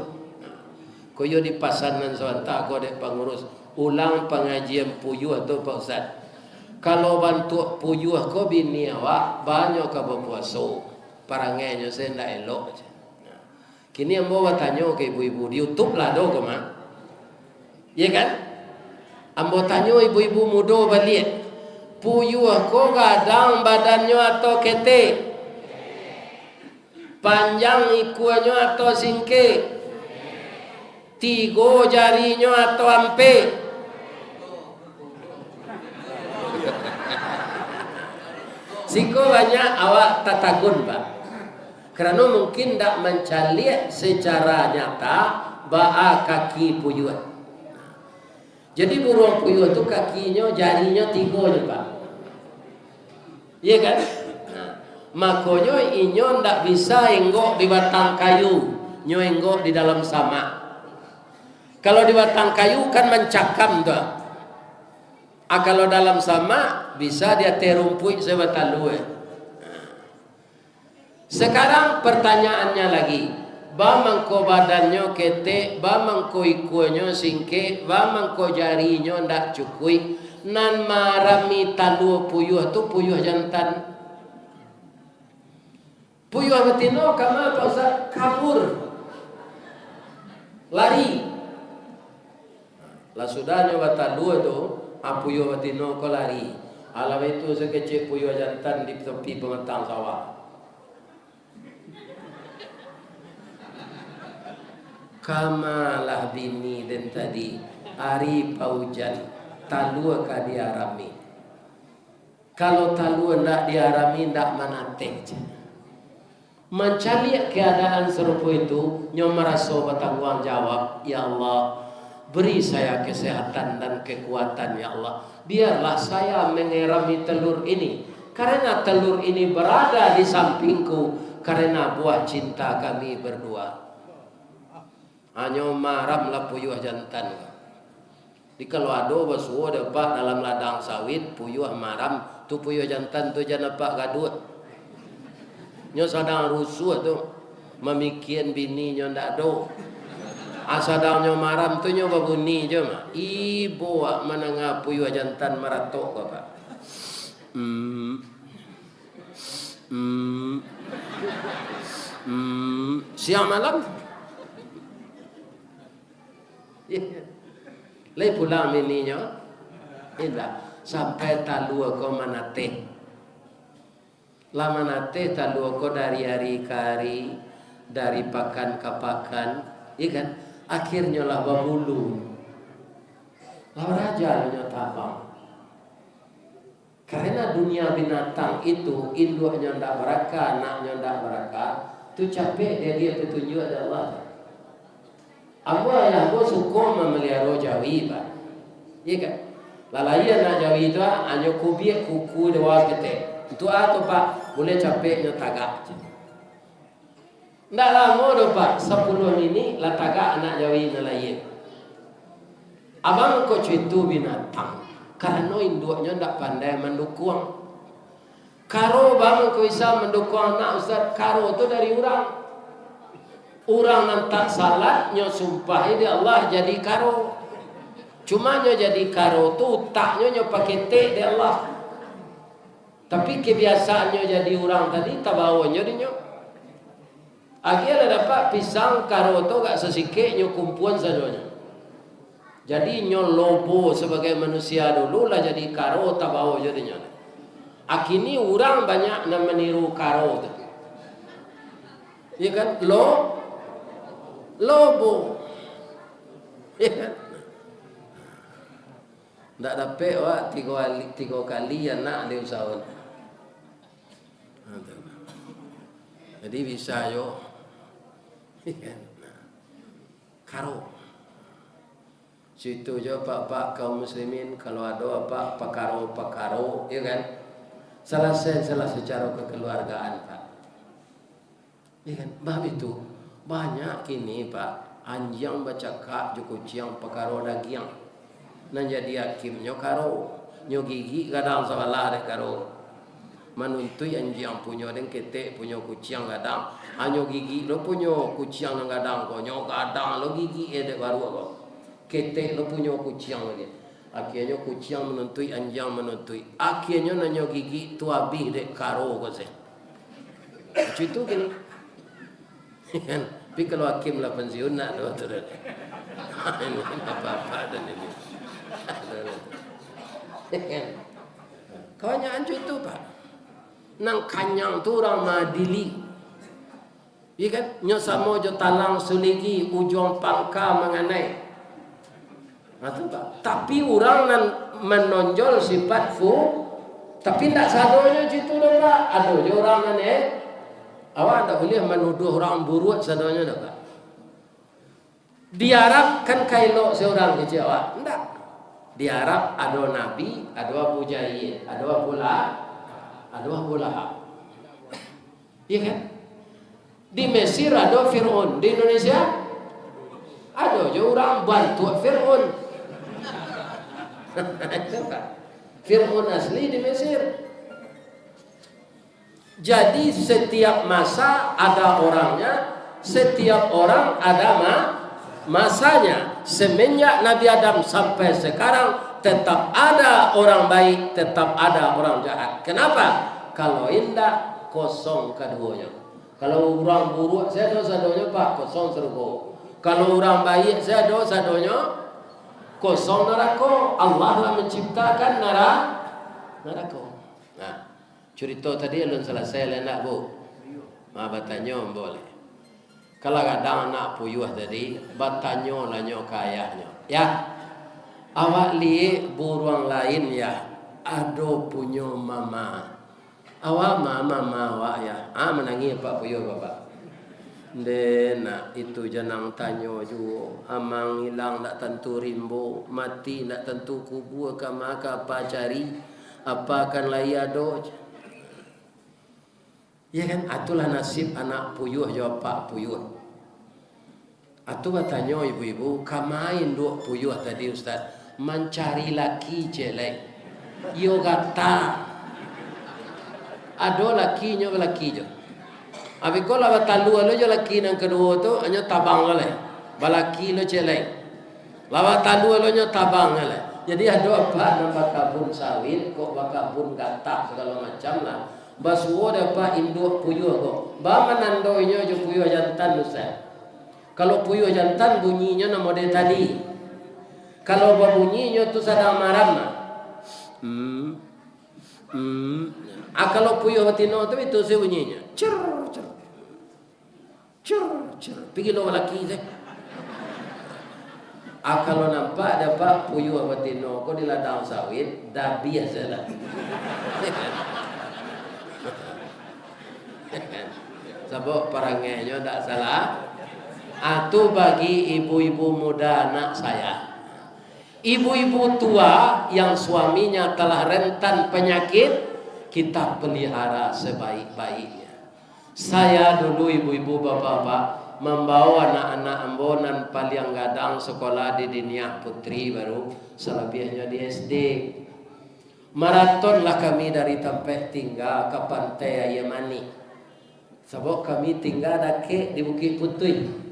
Koyo di pasanan sebentar kau dek pengurus ulang pengajian puyuh tu Pak Ustaz. Kalau bantu puyuh ko bini awak banyak ka berpuasa. Parangenya saya ndak elok. Kini yang bawa tanya ke ibu-ibu di YouTube lah do koma. Ya kan? Ambo tanya ibu-ibu muda balik. Puyuh ko gadang badannya atau kete? Panjang ikuannya atau singke? Tiga jarinya atau ampe? Siko banyak awak tatagun Pak. Kerana mungkin tak mencaliak secara nyata ba'a kaki puyuh. Jadi burung puyuh itu kakinya, jarinya 3 je Pak. Iya kan? Nah, makanya inyo tak bisa enggok di batang kayu, nyo enggok di dalam sama. Kalau di batang kayu kan mencakam tuh. Kalau dalam sama bisa dia terumpui sebatang luar. Sekarang pertanyaannya lagi, ba mangko badannya kete, ba mangko ikuannya singke, ba mangko jarinya ndak cukui, nan marami talu puyuh tu puyuh jantan. Puyuh betino kama Pak Ustaz kabur. Lari. Lah sudahnya batalu tu, puyuh betino ko lari. Alam itu sekecil puyuh jantan di tepi pemetang sawah. Kamalah bini dan tadi hari paujan talua ka diarami. Kalau talua nak diarami ndak manate. Mencari keadaan serupa itu nyo merasa bertanggung jawab. Ya Allah, beri saya kesehatan dan kekuatan ya Allah. Biarlah saya mengerami telur ini. Karena telur ini berada di sampingku karena buah cinta kami berdua. Hanya maram lah puyuh jantan. Di kalau ada basuh dapat dalam ladang sawit puyuh maram tu puyuh jantan tu jangan pak gaduh. Nyo sadang rusuh tu memikian bini nyo ndak do. Asadang nyo maram tu nyo babuni je mah. Ibu wak menengah puyuh jantan maratok ke Pak. Siang malam. Lai pulang bininya. Tidak sampai talua ko manate. Lama nate talua ko dari hari ke hari, dari pakan ke pakan, iya kan? Akhirnya lah babulu. Lah raja nya tabang. Karena dunia binatang itu induknya ndak berakar, anaknya ndak berakar, tu capek dia petunjuk dari Allah. Aku ayah aku suka memelihara jawi Pak. Iya kan? Lalai anak jawi itu hanya kubiak kuku dewa kete. Itu atau Pak boleh capeknya tagak. Ndak lama dah Pak 10 ini lah tagak anak jawi nelayan. Abang kau cuitu binatang karena induknya ndak pandai mendukung. Karo bang kau bisa mendukung anak Ustaz karo itu dari orang. Orang yang tak salat nyo sumpah di Allah jadi karo. Cuma nyo jadi karo tu taknya nyo pakai te di Allah. Tapi kebiasaannya jadi orang tadi tabawonyo di nyo. Akhirnya dapat pisang karo tu gak sesikit nyo kumpuan saja. Jadi nyo lobo sebagai manusia dulu lah jadi karo tabawonyo di nyo. Akini orang banyak nak meniru karo tu. Ya kan? Lobo. Ya kan? Tak dapat wak tiga kali anak dia usahawan. Jadi bisa yo. Ya kan? Karo. Situ je pak kaum muslimin kalau ada apa pakaro, ya kan? Salah secara kekeluargaan, Pak. Ya kan? Bab itu banyak kini, Pak. Anjang baca kak juku ciang pakaro dagiang. Nan jadi hakim nyo karo, nyo gigi kadang salah dek karo. Manuntui anjang punya den ketek punya kuciang kadang. Anyo gigi lo punya kuciang nang kadang ko nyo kadang lo gigi dek baru ko. Ketek lo punya kuciang dia. Akhirnya kuciang menuntui anjang menuntui. Akhirnya nanyo gigi tu habis dek karo ko se. Macam itu gini. Kan? Tapi kalau hakim lah pensiun nak tu dah. Ini apa-apa dan ini. Kawannya ancu itu Pak. Nang kanyang tu orang madili. Ya kan? Nyo samo jo talang suligi ujung pangka mengenai. Itu Pak. Tapi orang nan menonjol sifat tapi tak sadonya situ dah Pak. Aduh jo orang nan awak tak boleh menuduh orang buruk sadonya dah Pak. Diharapkan kailo seorang kecil awak. Tidak. Diharap ada Nabi, ada Abu Jahil, ada Abu Lahab. Iya kan? Di Mesir ada Fir'aun, di Indonesia ada je orang bantu Fir'aun. Fir'aun asli di Mesir. Jadi setiap masa ada orangnya, setiap orang ada masanya. Semenjak Nabi Adam sampai sekarang tetap ada orang baik, tetap ada orang jahat. Kenapa? Kalau indah kosong keduanya. Kalau orang buruk saya dosa-doanya Pak kosong surga. Kalau orang baik saya dosa-doanya kosong neraka. Allah lah menciptakan neraka. Nah, cerita tadi belum selesai lah nak Bu. Bertanya boleh. Kalau kadang anak puyuh tadi, bertanya lah nyo kayahnya. Ya, awak lihat burung lain ya, ado punya mama. Awak mama awak ya, menangis Pak puyuh Bapak. Dena itu janang tanya juga, amang hilang tak tentu rimbo, mati tak tentu kubur ke maka apa cari, apa akan laya do. Ya kan, itulah nasib anak puyuh jawab Pak puyuh. Atu bertanya ibu-ibu, kamain duk puyuh tadi Ustaz, mencari laki jelek. Yo kata, ada laki nyo laki jo. Abi ko la batalu lo jo laki nang kedua tu hanya tabang le. Balaki lo jelek. Lawa talu lo nyo tabang le. Jadi ada apa nang bakabun sawit, kok bakabun gatak segala macam lah. Basuo dapat induk puyuh kok. Ba menandoinya jo puyuh jantan Ustaz. Kalau puyuh jantan bunyinya nama model tadi. Kalau bunyinya tu sedang marah. Kalau puyuh betina tu itu saya bunyinya. Cer. Pergi lo lelaki saya. Kalau nampak dapat puyuh betina kau di ladang sawit, dah biasalah. Sebab perangainya tak salah. Itu bagi ibu-ibu muda anak saya. Ibu-ibu tua yang suaminya telah rentan penyakit, kita pelihara sebaik-baiknya. Saya dulu ibu-ibu bapak-bapak membawa anak-anak ambonan paling gadang sekolah di Diniah Putri baru, selebihnya di SD. Maratonlah kami dari tempat tinggal ke pantai Yemani. Sebab kami tinggal dake di Bukit Putih.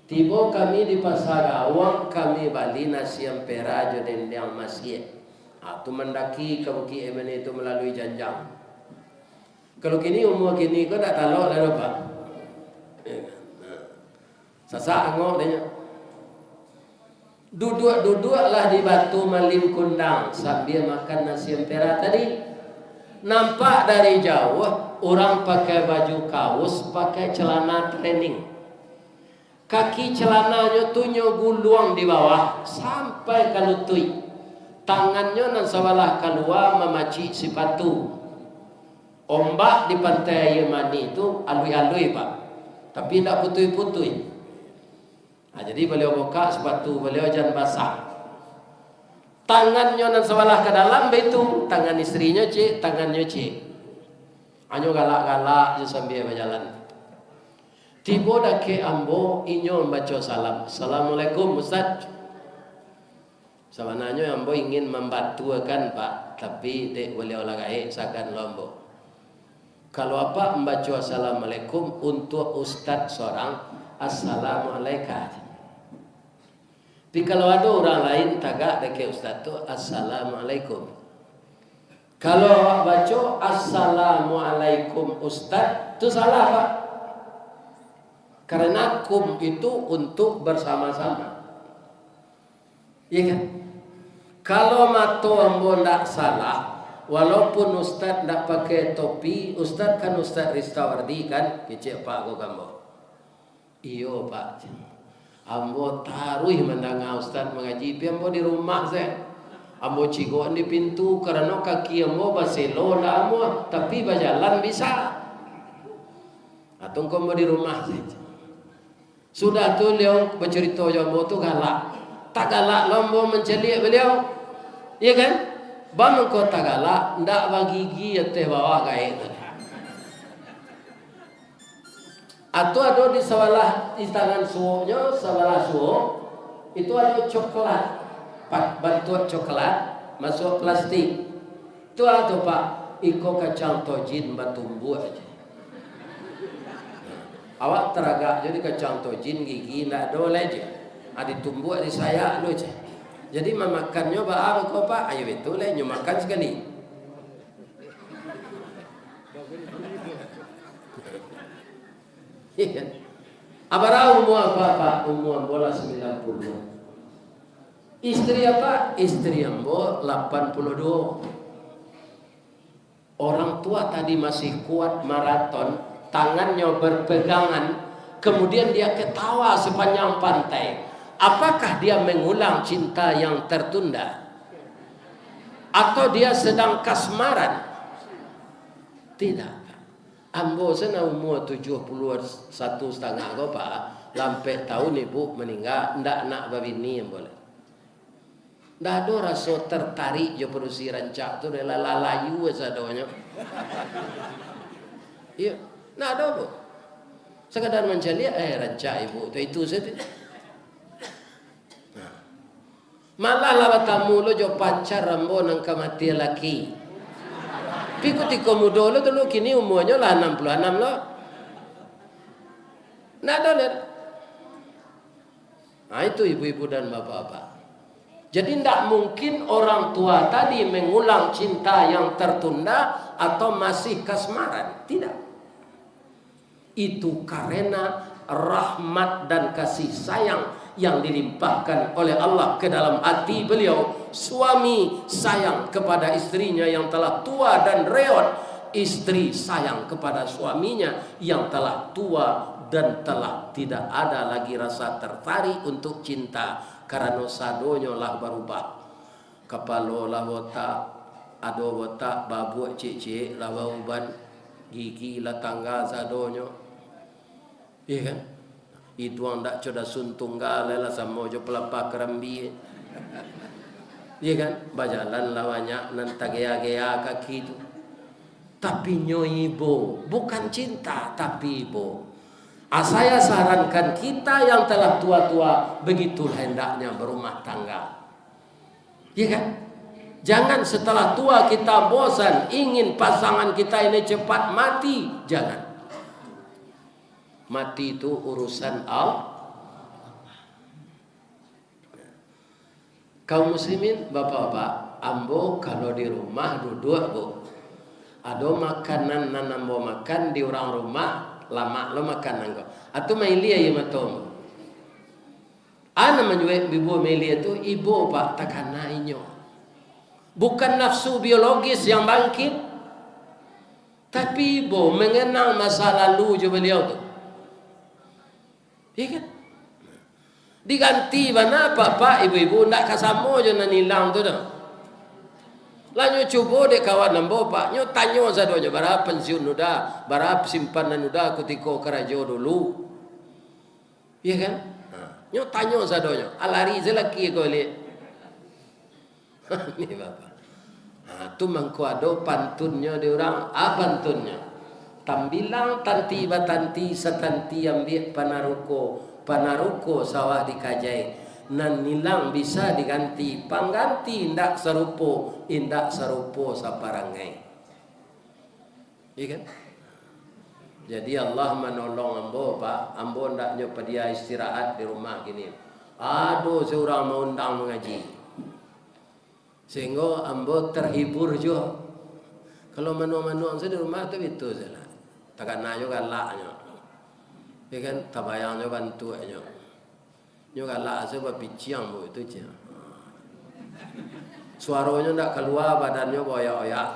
Tiba kami di Pasar Awang, kami balik nasi ampera jodoh yang masjid. Itu mendaki ke Bukit Yemani itu melalui janjang. Kalau kini umur kini kau tak tahu lah apa. Sasak angok dia. Duduklah di batu malim kundang sambil makan nasi ampera tadi. nampak dari jauh orang pakai baju kaos, pakai celana training. Kaki celananya tuh nyoguluang di bawah sampai ke lutut. Tangannya nan sebelah keluar memaci sepatu. Ombak di pantai Yemani itu alui-alui Pak, tapi tidak putui-putui. Nah, jadi beliau buka sepatu beliau jangan basah. Tangannya nan sebelah ke dalam itu tangan istrinya cik, tangannya cik. Anyo galak-galak je sambil berjalan. Tiba dah ke ambo inyo membaca salam. Assalamualaikum Ustaz. Sebenarnya ambo ingin membantukan Pak, tapi dek beliau lagai sakan lombo. Kalau apa membaca assalamualaikum untuk Ustaz seorang assalamualaikum. Tapi kalau ada orang lain tagak dekat Ustaz tu assalamualaikum. Kalau awak baca assalamualaikum Ustaz tu salah Pak. Karena kum itu untuk bersama-sama. Iya kan? Kalau mato ambo ndak salah, walaupun Ustaz ndak pakai topi, Ustaz kan Ustaz Ristawardi kan, kecik Pak go gambo. Iyo Pak. Ambo taruh mendengar Ustaz mengaji, ambo di rumah saya. Ambo cigoan di pintu karena kaki ambo baselo lah ambo, tapi berjalan bisa. Atau ambo di rumah saja. Sudah tu beliau bercerita ambo tu galak. Tak galak ambo mencelik beliau. Iya kan? Bang kau tak galak, ndak bagi gigi teh bawa kain. Atau ada di sebelah di tangan suonya, sebelah suo itu ada coklat, bantuan coklat masuk plastik. Itu ada Pak, iko kacang tojin batumbuh aja. Awak teragak jadi kacang tojin gigi ndak ada aja. Ada tumbuh di saya lu aja. Jadi memakannya apa kau Pak? Ayo itu lah nyu makan sekali. Abara umur apa Pak? Umur bola 90. Istri apa? Istri ambo 82. Orang tua tadi masih kuat maraton, tangannya berpegangan, kemudian dia ketawa sepanjang pantai. Apakah dia mengulang cinta yang tertunda? Atau dia sedang kasmaran? Tidak. Ambo sana umur 71 setengah kau Pak, lampai tahun ibu meninggal, ndak nak babini yang boleh. Ndak ada rasa tertarik je produksi rancak tu adalah lalayu sadonya. Iya, ndak ada bu. Sekadar mencari rancak ibu tu itu saja. Malah lah tamu lo jo pacar ambo nang kamati laki. Pikuti komodo lo dulu kini umurnya lah 66 lo. Nggak ada lihat. Nah itu ibu-ibu dan bapak-bapak. Jadi tidak mungkin orang tua tadi mengulang cinta yang tertunda atau masih kasmaran. Tidak. Itu karena rahmat dan kasih sayang yang dilimpahkan oleh Allah ke dalam hati beliau. Suami sayang kepada istrinya yang telah tua dan reot, istri sayang kepada suaminya yang telah tua dan telah tidak ada lagi rasa tertarik untuk cinta karena sadonya lah berubah. Kepala lah botak, ada botak babu cik-cik lah uban, gigi lah tangga sadonya. Iya kan? Itu yang tak coba suntunggal lah sama jo pelapa kerambi. Iya kan? Berjalan lah banyak nanti gaya-gaya kaki itu. Tapi nyoibo bukan cinta tapi ibo. Saya sarankan kita yang telah tua-tua begitu hendaknya berumah tangga. Iya kan? Jangan setelah tua kita bosan ingin pasangan kita ini cepat mati. Jangan. Mati itu urusan Allah. Kaum muslimin, bapak-bapak, ambo kalau di rumah duduk bu, ada makanan nanambo makan di orang rumah lama lo makan nanggo. Atau mailia ya matom. Ana menyuai ibu mailia itu ibu pak takana inyo. Bukan nafsu biologis yang bangkit, Tapi ibu mengenang masa lalu je beliau tu. Iya kan? Diganti mana bapak ibu-ibu nak kasamo je nak nilang tu dah. Lanyo cuba dek kawan nambo pak, nyo tanyo sadonya bara pensiun nuda, bara simpanan nuda ketika kerajo dulu. Iya kan? Nyo tanyo sadonya, alari zelaki ko lihat. Ni bapak. Tu mangkuado pantunnya di orang, pantunnya. Tambilang tanti batanti satanti ambil panaruko sawah dikajai. Nan nilang bisa diganti, pangganti indak serupo saparangai. Iya kan? Jadi Allah menolong ambo pak, ambo ndak nyoba dia istirahat di rumah gini. Aduh seorang mau undang mengaji. Sehingga ambo terhibur juga. Kalau manu-manu saya di rumah tu itu saja. Takkan nak juga laknya. Ya kan tabayang juga bantuannya. Juga lak saya berpiciang bu itu je. Suaranya tak keluar, badannya boyak-boyak.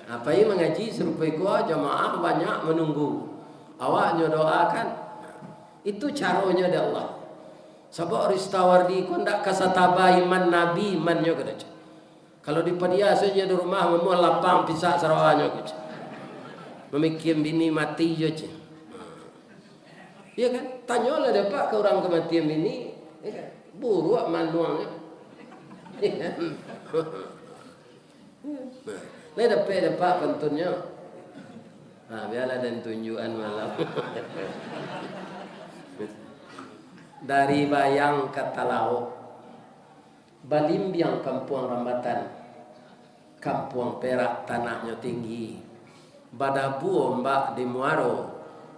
Apa ini mengaji serupai kuah jamaah banyak menunggu. Awaknya doakan. Itu caranya dari Allah. Sebab ristawardi ku ndak kasataba iman nabi imannya kada. Kalau di padia saja di rumah memu lapang pisah sarawanyo gitu. Memikir bini mati je. Ya kan? Tanyalah dapat ke orang kematian bini, ya kan? Buruk manuangnya. Ya kan? Lah dapat pentunnya. Nah, biarlah dan tunjukan malam. Dari Bayang ke Talaut, Balimbiang Kampung Rambatan, Kampung Perak tanahnya tinggi, Badabuo Mbak di Muaro,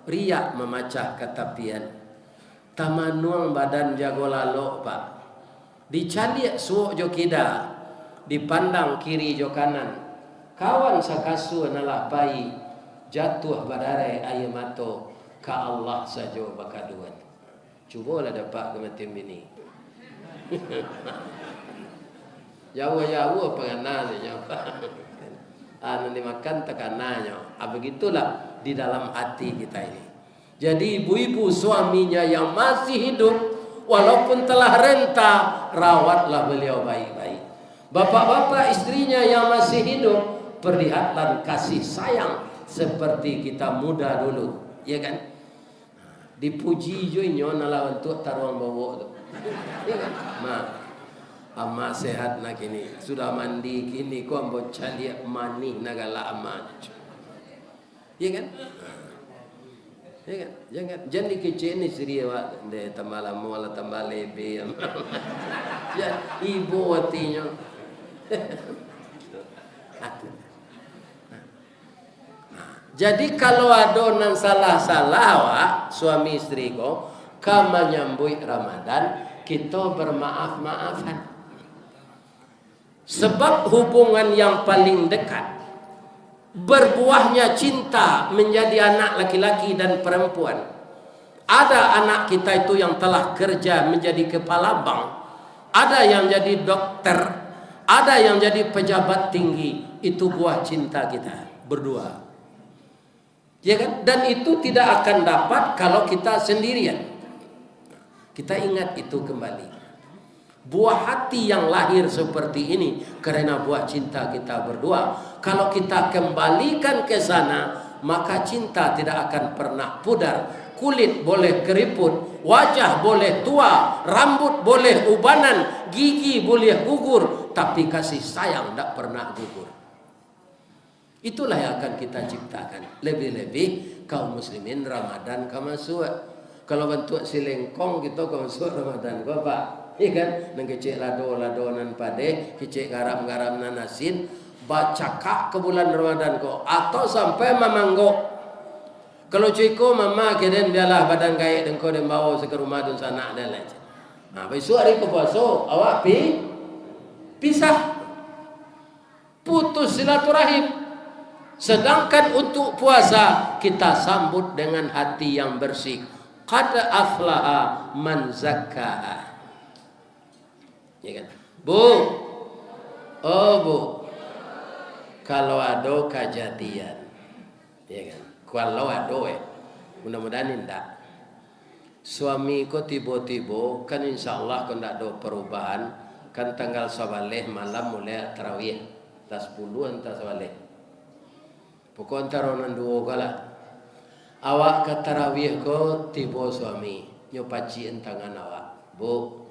riak memacah ketapian, Tamanuang badan jago lalok pak, dicaliak suok jo kida, dipandang kiri jo kanan, kawan sakasu nalah bayi, jatuh badare air mato, ka Allah sajo bakaduan. Cubalah dapat kematian bini. Jawa-jawa pengenanya apa? Anu dimakan tekanannya. Begitulah di dalam hati kita ini. Jadi ibu-ibu suaminya yang masih hidup, walaupun telah renta, rawatlah beliau baik-baik. Bapak-bapak istrinya yang masih hidup, perlihatlah kasih sayang seperti kita muda dulu, ya kan? Dipuji jo inyo nala untuk taruang bawa tu. Ya kan? Ama sehat nak kini, sudah mandi kini ko ambo caliak mani nagala ama. Ya kan? Ya kan? Jangan dikecil ni siri awak de tambah lama ala tambah lebe. Ya ibu watinya. Jadi kalau ada nan salah-salah awak suami istri ko kama nyambui Ramadan kita bermaaf-maafan. Sebab hubungan yang paling dekat berbuahnya cinta menjadi anak laki-laki dan perempuan. Ada anak kita itu yang telah kerja menjadi kepala bank, ada yang jadi dokter, ada yang jadi pejabat tinggi. Itu buah cinta kita berdua. Ya kan? Dan itu tidak akan dapat kalau kita sendirian. Kita ingat itu kembali. Buah hati yang lahir seperti ini karena buah cinta kita berdua. Kalau kita kembalikan ke sana, maka cinta tidak akan pernah pudar. Kulit boleh keriput, wajah boleh tua, rambut boleh ubanan, gigi boleh gugur, tapi kasih sayang tidak pernah gugur. Itulah yang akan kita ciptakan. Lebih-lebih kaum muslimin Ramadan kamasuk. Kalau bentuk silengkong kita kamasuk Ramadan Bapak. Iya kan? Nang kecik lado nan pade, kecik garam nan asin, baca kak ke bulan Ramadan ko atau sampai mamanggo. Kalau cuiko mama keden biarlah badan gaya dan kau dem bawa ke rumah dun sana dan lain. Nah, besok hari ke puasa awak pisah. Putus silaturahim. Sedangkan untuk puasa kita sambut dengan hati yang bersih. Qad aflaha man zakkaha. Ya kan? Bu, Oh Bu, kalau ada kejadian, ya kan? Kalau ada mudah-mudahan tidak. Suami ko tiba-tiba kan insya Allah ko tidak ada perubahan kan tanggal 11 malam mulai tarawih tas 10 entah 11 pokok antara orang dua kala awak ke tarawih ko tiba suami nyopaci entangan awak Bu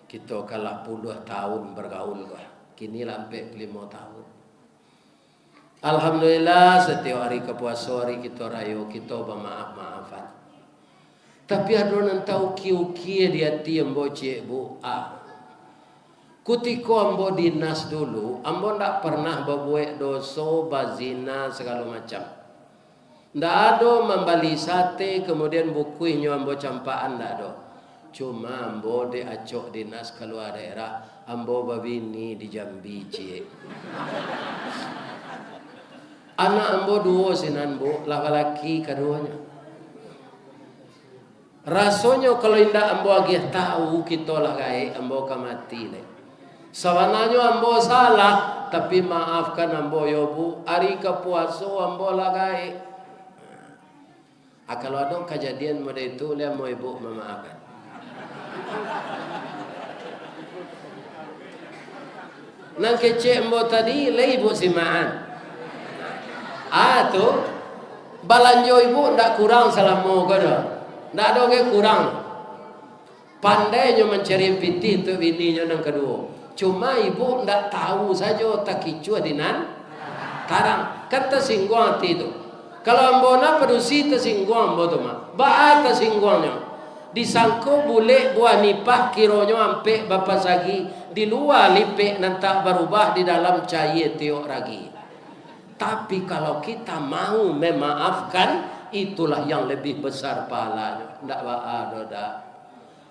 kita kalah 10 tahun bergaul ko kini sampai 5 tahun Alhamdulillah setiap hari kepuasa hari kita rayu kita bermaaf-maafan tapi ada orang tahu kiu-kiu dia tiam bocek Bu Kutiko ambo dinas dulu, ambo ndak pernah berbuat dosa, bazina segala macam. Ndak ada membali sate kemudian bukuinyo ambo campaan ndak ada. Cuma ambo de acok dinas keluar daerah, ambo babini di Jambi cie. Anak ambo dua sinan Bu, laki-laki keduanya. Rasanya kalau indah ambo agih tahu kita lah gai ambo kamati le. Sawananya ambo salah tapi maafkan ambo yo Bu. Hari kepuasa ambo lah gai. Kalau ada kejadian model itu dia mau ibu memaafkan. Nang kecek ambo tadi le ibu simaan. Tu balanjo ibu ndak kurang salamu kada. Tidak ada yang kurang. Pandainya mencari piti untuk bininya yang kedua. Cuma ibu tidak tahu saja tak kicua dinan karang. Kata singgung hati itu. Kalau ambona perusi tersinggung ambo tu mah. Baat tersinggungnya. Disangko boleh buah nipah kironyo ampe bapak sagi di luar lipek nanti berubah di dalam cair tiok lagi. Tapi kalau kita mau memaafkan itulah yang lebih besar pahalanya. Ndak ada dah.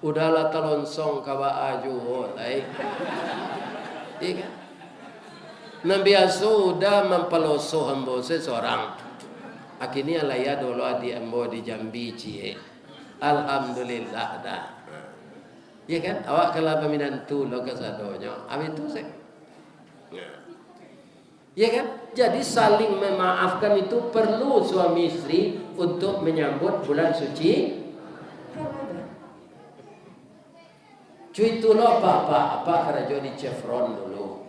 Udahlah telonsong kawa aju lai. Iya. Nabi sudah mempeloso hamba seseorang. Akhirnya laya dulu adi ambo di Jambi cie. Alhamdulillah dah. Ya kan? Awak kalau peminantu lo kesadonyo. Amin tu sih. Ya kan? Jadi saling memaafkan itu perlu suami istri untuk menyambut bulan suci Ramadan. Cuy itu lo apa kerja di Chevron dulu.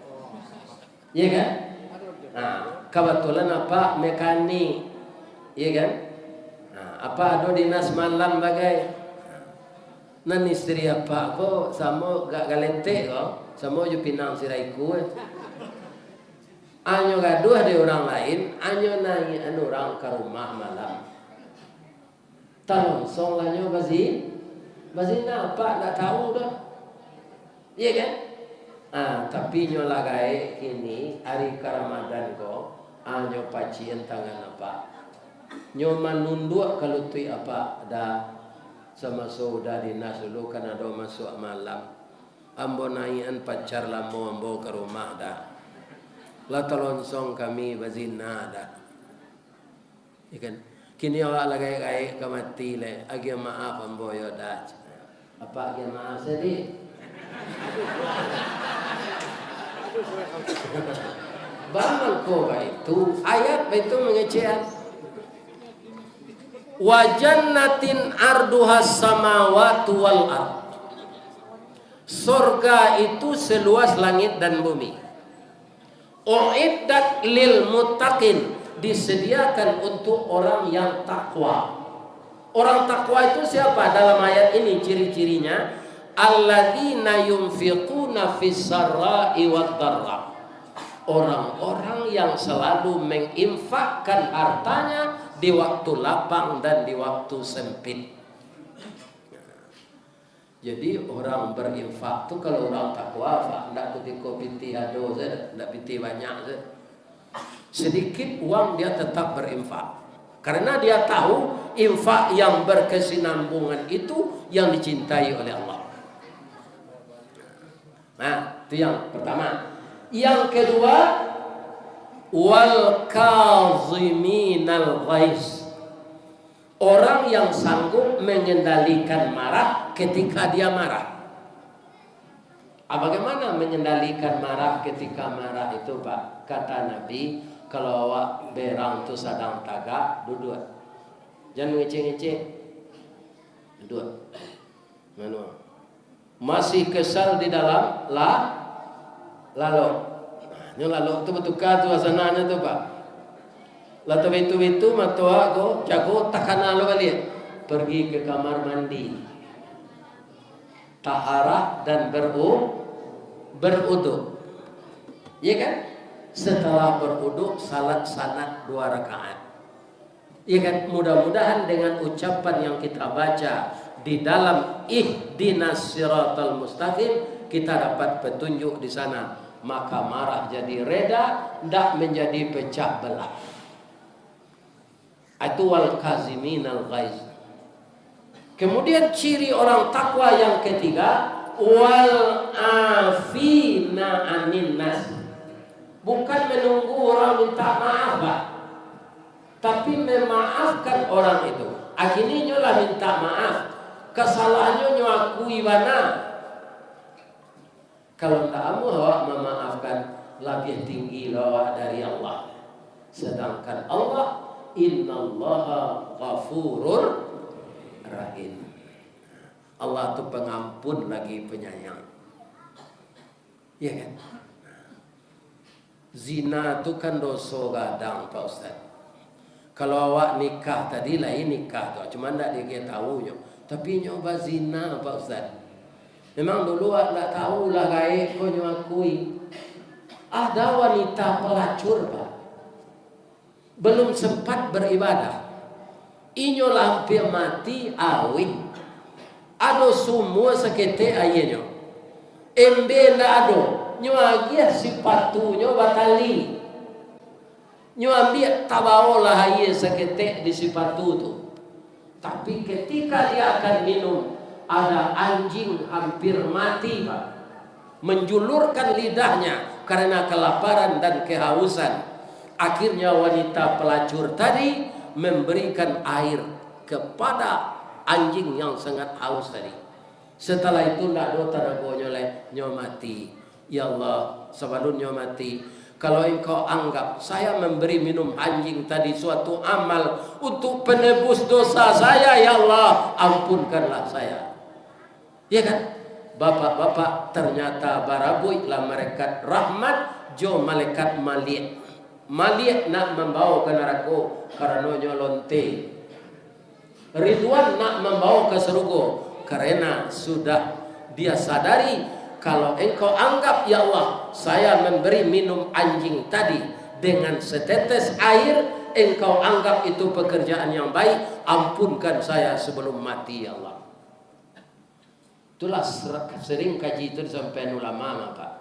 Ya kan? Nah, kebetulan apa mekanik. Ya kan? Nah, apa ada dinas malam bagai. Nan istri apa kok sama gak galente kok. Sama ju pinang siraiku. Anyo gaduh di orang lain, anyo naik orang ke rumah malam. Talonsong lah nyo bazin apa? Tak tahu dah. Iya kan? Tapi nyo lagai ini hari ke Ramadan ko, anyo pacien tangan apa? Nyo manunduk kalau tu apa dah sama saudara dinas dulu kan ada masuk malam. Ambo naikan pacar lamo ambo ke rumah dah. La telonsong kami bazina dah. Ikan kini awak lagi kamati le agi maaf ambo yo dah. Apa agi maaf sedih? Bangun ko itu ayat itu mengecehan. Wa jannatin arduhas samawati wal ard. Surga itu seluas langit dan bumi. Uiddat lil muttaqin, disediakan untuk orang yang takwa. Orang takwa itu siapa? Dalam ayat ini ciri-cirinya alladzina yunfiquna fis sarra'i wad dharra. Orang-orang yang selalu menginfakkan hartanya di waktu lapang dan di waktu sempit. Jadi orang berinfak tu kalau orang takwa, tidak ketika piti ada saja, tidak piti banyak saja. Sedikit uang dia tetap berinfak. Karena dia tahu infak yang berkesinambungan itu yang dicintai oleh Allah. Nah, itu yang pertama. Yang kedua, wal kaziminal ghaiz. Orang yang sanggup mengendalikan marah ketika dia marah. Bagaimana mengendalikan marah ketika marah itu, Pak? Kata Nabi, kalau awak berang tu sedang tagak, duduk. Jangan ngecek-ngecek. Duduk. Manual. Masih kesal di dalam lalu. Ini lalu tu betukar suasananya tu, Pak. Lalu itu matua go jago takkan lalu balik. Pergi ke kamar mandi. Taharah dan beruduk. Ya kan? Setelah beruduk salat sunat 2 rakaat. Ya kan? Mudah-mudahan dengan ucapan yang kita baca di dalam ihdinas siratal mustaqim kita dapat petunjuk di sana, maka marah jadi reda, tidak menjadi pecah belah. Itu wal kaziminal ghaiz. Kemudian ciri orang takwa yang ketiga, wal afina anin nas. Bukan menunggu orang minta maaf, Pak, tapi memaafkan orang itu. Akhirnya nyolah minta maaf, kesalahannya nyakui bana. Kalau kamu awak memaafkan, lebih tinggi awak dari Allah. Sedangkan Allah, innallaha ghafurur rahim. Allah itu pengampun lagi penyayang. Ya kan? Zina itu kan dosa gadang, Pak Ustaz. Kalau awak nikah tadi lain nikah tu, cuma ndak dia tahu nyo. Tapi nyoba zina, Pak Ustaz. Memang dulu awak tak tahu lah gaib kau nyakui. Ada wanita pelacur, Pak. Belum sempat beribadah. Inyo hampir mati awin. Ado semua sekete ayenyo. Embe la ado. Nyo agia sipatunya batali. Nyo ambil tabaolah aye sekete di sipatu tu. Tapi ketika dia akan minum, ada anjing hampir mati, Pak. Menjulurkan lidahnya karena kelaparan dan kehausan. Akhirnya wanita pelacur tadi memberikan air kepada anjing yang sangat haus tadi. Setelah itu tidak ada teragonya nyo mati. Ya Allah, sebelum nyo mati, kalau engkau anggap saya memberi minum anjing tadi suatu amal untuk penebus dosa saya, ya Allah, ampunkanlah saya. Ya kan? Bapak-bapak, ternyata barabui lah malaikat rahmat jo malaikat maliak. Maliak nak membawa ke neraka karena nyolonte. Ridwan nak membawa ke surga karena sudah dia sadari kalau engkau anggap ya Allah saya memberi minum anjing tadi dengan setetes air, engkau anggap itu pekerjaan yang baik, ampunkan saya sebelum mati ya Allah. Itulah sering kaji itu disampaikan ulama, Pak.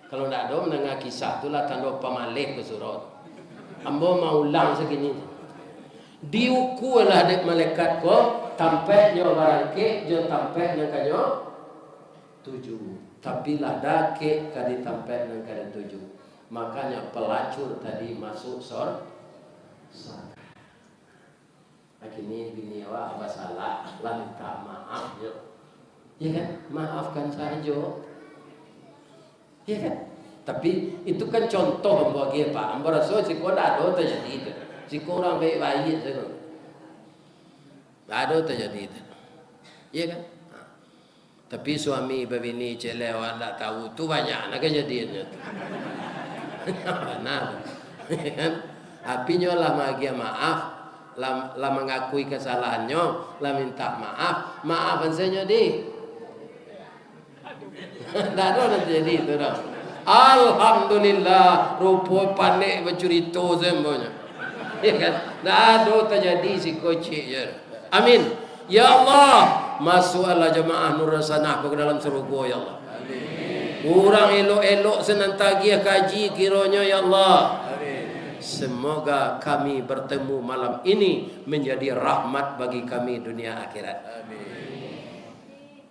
Kalau tidak ada mendengar kisah itulah tanda pamalek ke surat. Ambo mau ulang segini. Diukulah dek malaikat ko tampaknya barangke jo tampaknya kanyo 7. Tapi lah dake kadi tampaknya kadi 7. Makanya pelacur tadi masuk surga. Akhirnya bini awak apa salah lah minta maaf yo. Ya kan? Maafkan saja. Ya kan? Tapi itu kan contoh bagi Pak. Ambo rasa si kau ada terjadi itu. Si kau orang baik-baik itu. Ada terjadi itu. Ya kan? Tapi suami berbini celewa tak tahu tu banyak nak kejadiannya. Nah, kan? Apinya lah magia maaf, lah mengakui kesalahannya, lah minta maaf, maafan saja deh. Tak ada terjadi itu dah. Alhamdulillah, rupa panik bercerita semuanya. Ya kan? Tak ada terjadi si kocik je. Amin. Ya Allah, masuklah jemaah Nur Hasanah ke dalam surga ya Allah. Amin. Kurang elok-elok senantagi kaji kiranya ya Allah. Amin. Semoga kami bertemu malam ini menjadi rahmat bagi kami dunia akhirat. Amin.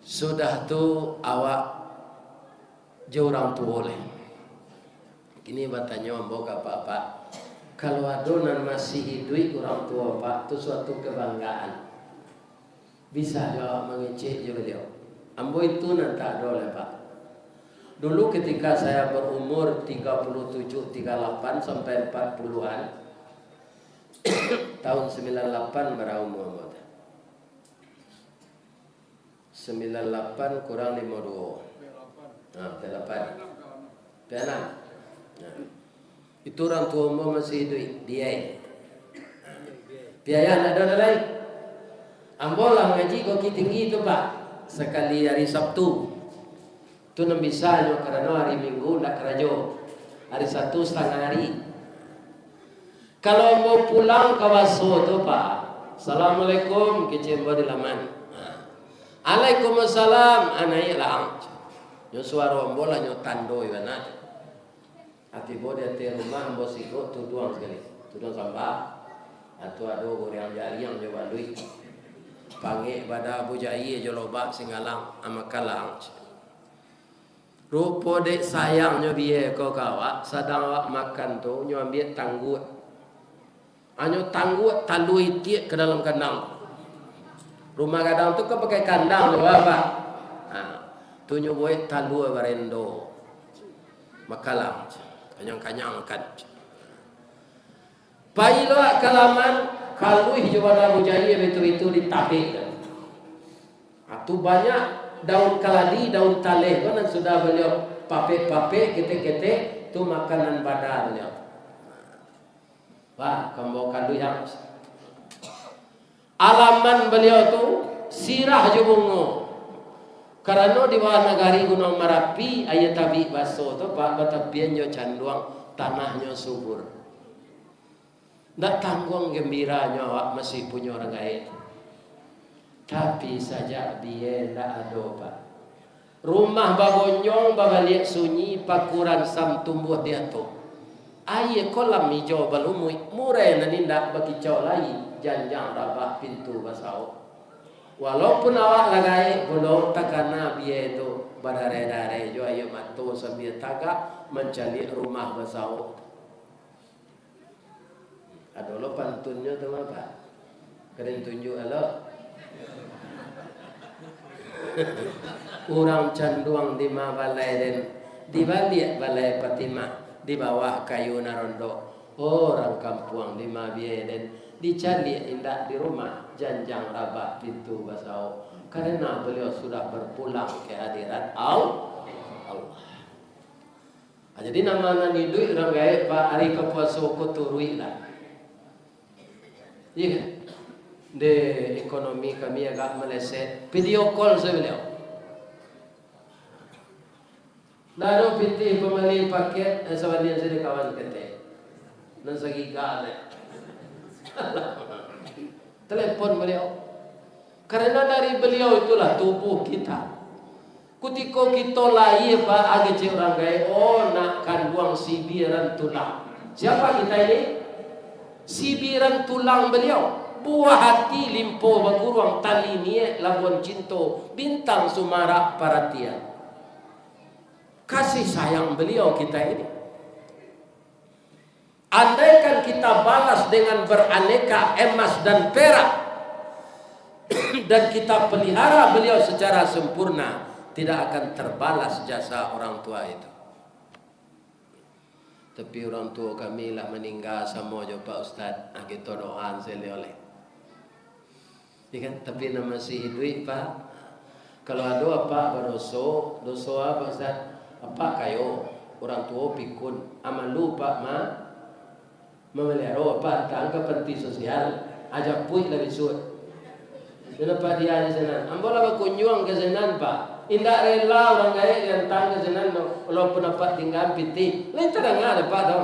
Sudah tu awak jauh orang tua oleh. Ini bertanya membawa apa-apa. Kalau adonan masih hidup orang tua Pak, itu suatu kebanggaan. Bisa jawab mengecek je beliau. Ambo itu nanti ada oleh Pak. Dulu ketika saya berumur 37, 38 sampai 40-an, tahun 98 berapa umur? 98 kurang 52. Nah, 8. P6. Nah, itu orang tua umur masih hidup dia. Biaya ada lain. Ambolah mengaji koki tinggi itu Pak. Sekali hari Sabtu. Itu nem bisa nyo karena hari Minggu ndak kerajo. Hari Sabtu setengah hari. Kalau mau pulang ke Waso tu Pak. Assalamualaikum kecembo di laman. Waalaikumsalam anai lang. Nyo suara ambolah nyo tando iwana. Ati bo dia te rumah ambo siko tu duang sekali. Tu duang sampah. Atau ada orang jari yang coba duit. Panggil pada Abu Jai joloba singalang amakalang. Rupo dek sayangnya biye kau kawa sadang awak makan tu nyo ambil tanggut. Anyo tanggut talui tiek ke dalam kandang. Rumah kadang tu kau pakai kandang tu apa? Tu nyo buat talui barendo. Makalang. Kanyang-kanyang kan. Pailah kalaman kalau hijau pada bujaya itu ditapik. Atu banyak daun kaladi, daun taleh kan sudah beliau pape-pape kete-kete tu makanan badan beliau. Wah, kamu kalau yang alaman beliau tu sirah jubungo. Karena di bawah negari Gunung Merapi ayat tabi baso tu pak batapian jo canduang tanahnya subur. Ndak tanggung gembiranya awak masih punya orang gaib. Tapi saja dia ndak ada Pak. Rumah babonyong babaliak sunyi pakuran sam tumbuh dia tu. Aye kolam hijau balumui murai nani ndak bakicau lagi janjang rabak pintu basau. Walaupun awak lagai belum takana biaya itu badare-dare jo ayo matu sambil tagak mencari rumah basau. Ada lo pantunnya tu apa? Keren tunjuk alo. Orang canduang di balai dan di balik balai Fatimah di bawah kayu narondo. Orang kampung di Mabie dan dicari indah di rumah janjang rabak pintu basau. Karena beliau sudah berpulang ke hadirat Allah. Jadi nama nani duit orang gaib Pak hari kepuaso kuturui lah. Iya kan? De ekonomi kami agak meleset. Video call saya beliau. Lalu pinti pembeli paket sebagian saya kawan kete. Dan segi gale. Telepon beliau. Karena dari beliau itulah tubuh kita. Kutiko kita lahir Pak agi orang gaya. Oh nak kandung sibiran tulang. Siapa kita ini? Sibiran tulang beliau. Buah hati limpo baguruang tali nie labuan cinto bintang sumara paratia. Kasih sayang beliau kita ini. Andaikan kita balas dengan beraneka emas dan perak dan kita pelihara beliau secara sempurna, tidak akan terbalas jasa orang tua itu. Tapi orang tua kami lah meninggal sama je Pak Ustaz. Kita doaan saya oleh. Ya kan? Tapi nama si hidup Pak. Kalau ada apa berdosa, dosa apa Ustaz? Apa kayo orang tua pikun amal lupa memelihara apa tangga penti sosial ajak puih lebih suat. Kenapa dia di sana? Ambola berkunjung ke sana Pak. Indah rela orang gaya yang tangga sana walaupun apa tinggal piti. Lain terang ada Pak tau.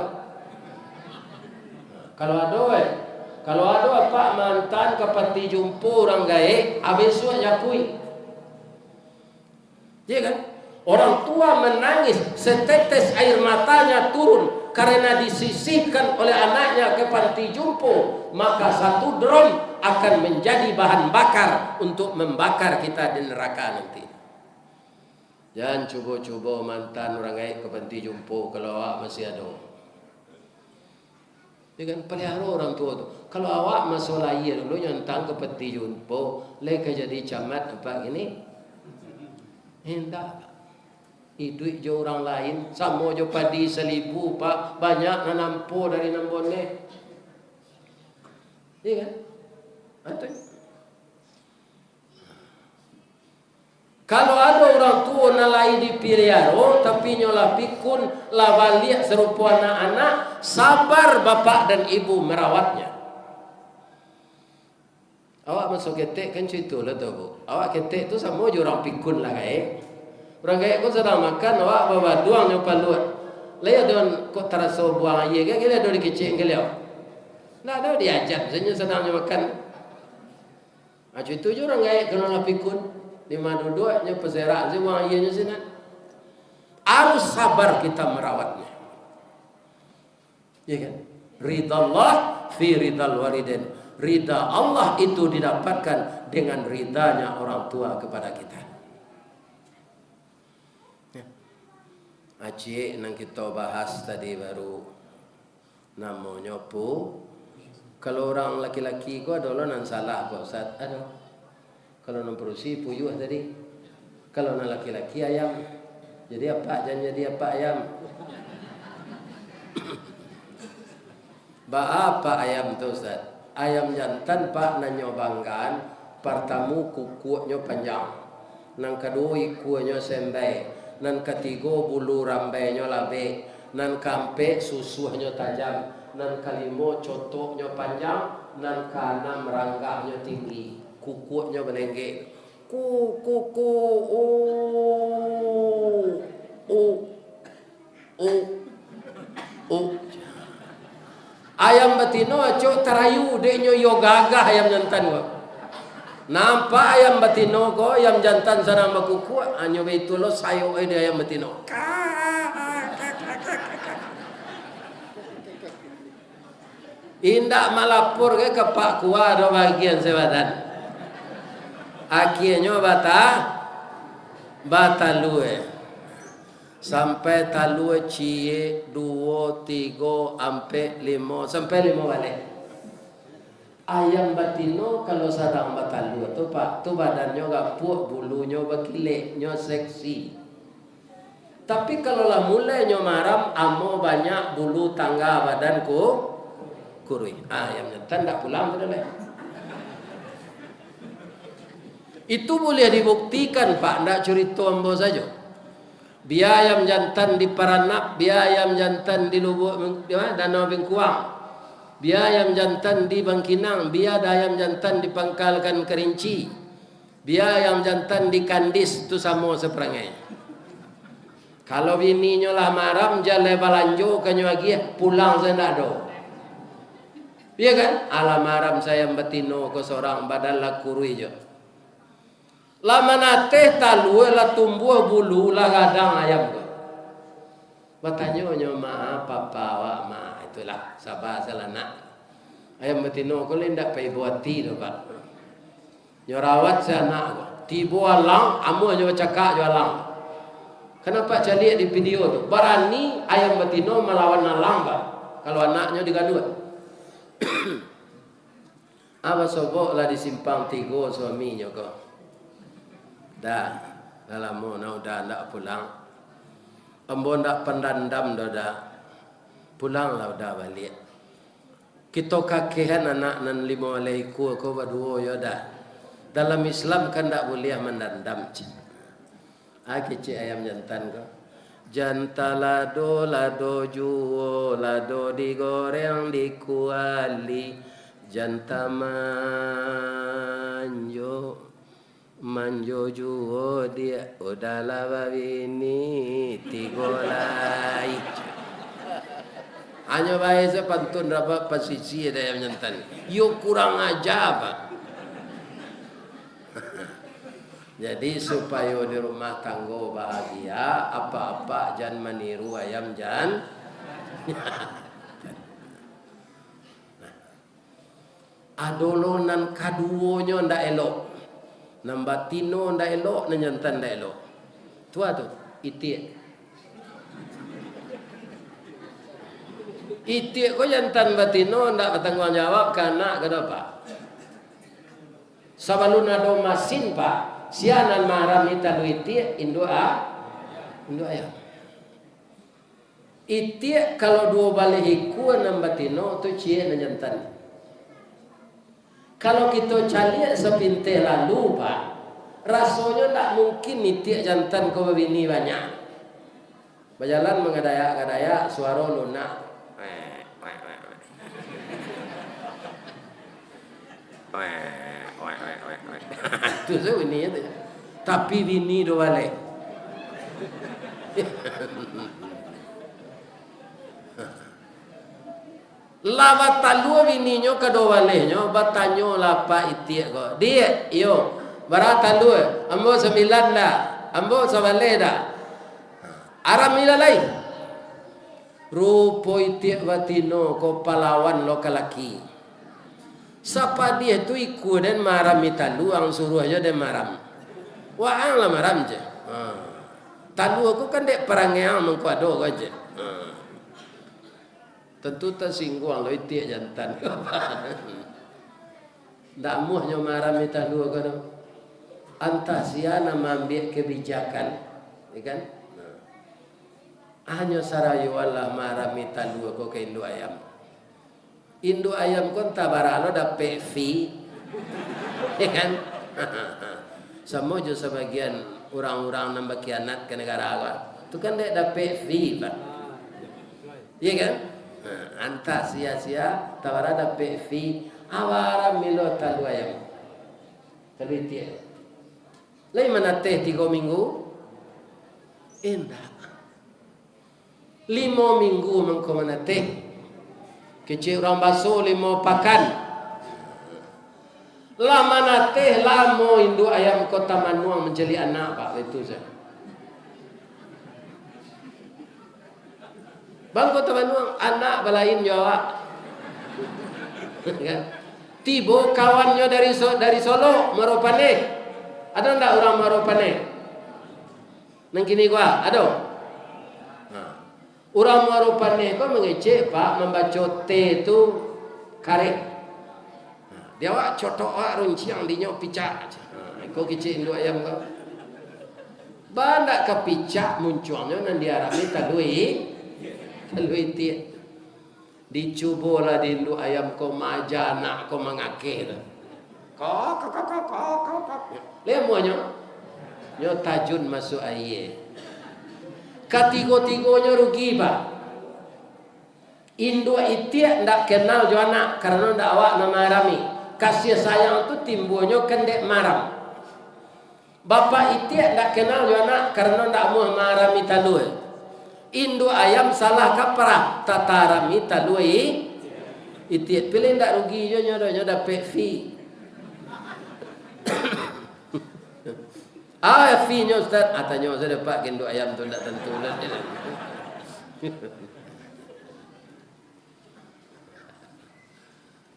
Kalau ada apa mantan kepati jumpa orang gaya habis suat jakui. Iya kan? Orang tua menangis setetes air matanya turun karena disisihkan oleh anaknya ke panti jompo, maka satu drum akan menjadi bahan bakar untuk membakar kita di neraka nanti. Jangan coba-coba mantan orang gaib ke panti jompo kalau awak masih ada. Dengan pelihara orang tua tu. Kalau awak masuk lahir lu nyentang ke panti jompo, leka jadi camat apa ini? Hendak. Duit je orang lain, sama je padi 1,000 pak, banyak nanampo dari nambone. Iya kan? Betul. Kalau ada orang tua nalai di piliaro, tapi nyola pikun lah balik serupa anak-anak, sabar bapak dan ibu merawatnya. Awak masuk ketek kan cerita lah tu bu. Awak ketek tu sama je orang pikun lah kayak. Orang kayak kau sedang makan, awak bawa duang nyopa luat. Laya don kau terasa buang air kan? Kira don dikecik keliau. Nah, dah diajar, sebenarnya sedang makan. Acu itu je orang kayak kena lah pikun. Di mana duduknya peserak je buang airnya sini. Harus sabar kita merawatnya. Ya kan? Ridha Allah fi ridal walidain. Ridha Allah itu didapatkan dengan ridhanya orang tua kepada kita. Acik yang kita bahas tadi baru namanya pu. Kalau orang laki-laki gua adalah nan salah Pak Ustaz. Aduh. Kalau nan perusi puyuh tadi. Kalau nan laki-laki ayam. Jadi apa? Jangan jadi apa ayam. Apa ayam tu Ustaz? Ayam jantan Pak nanyo banggaan. Pertama kukunya panjang. Nang kedua ikunya sembay. Nan ketiga bulu rambainya labe, nan kampe susuhnya tajam, nan kalimo cotoknya panjang, nan kanam ranggahnya tinggi, kukunya belengge. Kuku ayam batino acok terayu denyo yo gagah ayam jantan gua. Nampak ayam batino ko ayam jantan sana makuku anyo beitulo sayo ide ayam batino. Indak malapur ke Pak Kuah do bagian sebatan. Akhirnya batalue. Sampai talue cie 2, 3 sampai 5 balik. Ayam batino kalau sedang batalu tu Pak, tu badannya gapuk, bulunya berkilik, seksi. Tapi kalau lah mulainya maram, amo banyak bulu tangga badanku kurui. Ayam jantan tak pulang tu dah. Itu boleh dibuktikan Pak, ndak cerita ambo saja. Biar ayam jantan di Paranap, biar ayam jantan di Lubuk Danau Bengkuang. Biar ayam jantan di Bangkinang, biar ayam jantan di Pangkalkan Kerinci, biar ayam jantan di Kandis, itu sama seperangai. Kalau bininya lah maram, jalan balanjo kanyo lagi pulang saya nak do. Iya kan? Ala maram saya batino ke seorang badan lah kurui je. Lama nate talue lah tumbuh bulu lah gadang ayam ke. Bertanya maaf papa awak ma. Itulah sabar salah nak. Ayam betino ko lendak pai buati tu Pak. Nyorawat saya nak. Tibo alang amu nyo cakak jo alang. Kenapa cari di video tu? Berani ayam betino melawan alang Pak. Kalau anaknya digadu. Apa sobok lah di simpang 3 suaminya ko. Dah dalam mau dah ndak pulang. Ambo ndak pendandam dah. Pulanglah dah balik. Kita kakehan anak nan 5 alaiku ko berdua ya dah. Dalam Islam kan tak boleh mendandam. Kecik ayam jantan ko. Jantan lado juo lado digoreng dikuali. Jantan manjo juo dia udahlah babini tigolai. Hanya baik saya pantun dapat posisi ada yang jantan. You kurang ajar Pak. Jadi supaya di rumah tangga bahagia, apa-apa jangan meniru ayam jantan. Adolonan kaduonya ndak elok. Nambatino ndak elok, nan jantan ndak elok. Tua tu, itik. Itik ko jantan batino ndak bertanggung jawab kana ke Pak. Sabalun ado masin Pak. Sianan maram ita do itik indoa induk ayam. Itik kalau dua balik iku enam batino tu cie na jantan. Kalau kita caliak sepintai lalu pak, rasanya tak mungkin itik jantan kau bini banyak. Berjalan mengadayak-gadayak suara lunak. Itu saya bini itu. Tapi bini dua balik. La batalua bininyo kedua balenya batanyo la pa itik ko. Dia yo barata lua ambo 9 dah. Ambo sabale dah. Aram ila lai. Rupo itik batino ko palawan lo kalaki. Sapa dia tu ikut dan maram italu ang suruh aja dan maram. Wa ang la maram je. Talu aku kan dek perangai mengko ado aja. Tentu tersinggung lo itik jantan. Ndak muhnya maram italu kan. Antasia nama ambil kebijakan, ya kan? Hanya sarayu Allah maram italu ko ke induk ayam. Induk ayam kon tabaralo dapat fee, ya kan? Sama je sebagian orang-orang nambah kianat ke negara awak. Tu kan dia dapat fee, Pak. Ya kan? Anta sia-sia tawara dapat fee awara milo talu ayam. Terlihat. Lain mana teh 3 minggu? Endak. 5 minggu mengko mana teh? Kecil orang baso 5 pakan. Lama nate lamo induk ayam kota Manuang menjadi anak pak itu saya. Bang kota Manuang anak balain Jawa. Kan? Tibo kawannya dari Solo Maropane. Ada ndak orang Maropane? Nang kini gua ada. Orang Maropane kau mengecek pak membaca T itu kare. Dia awak cotok awak runciang dinyok picak. Kau kecek induk ayam kau. Bandak kepicak munculnya nan diarami talui tiak. Dicubolah di induk ayam kau maja nak kau mengakir. Kok. Lemuanya nyo tajun masuk air. Ketiga-tiganya rugi pak. Induk itiak ndak kenal jo anak karena ndak awak nama rami. Kasih sayang tu timbulnya kendek maram. Bapak itiak ndak kenal jo anak karena ndak mau marami talui. Induk ayam salah kaprah tatarami talui. Itiak pilih ndak rugi jo nyo dapat fee. Fee-nya Ustaz, atanya saya dapat induk ayam tu tak tentu lah.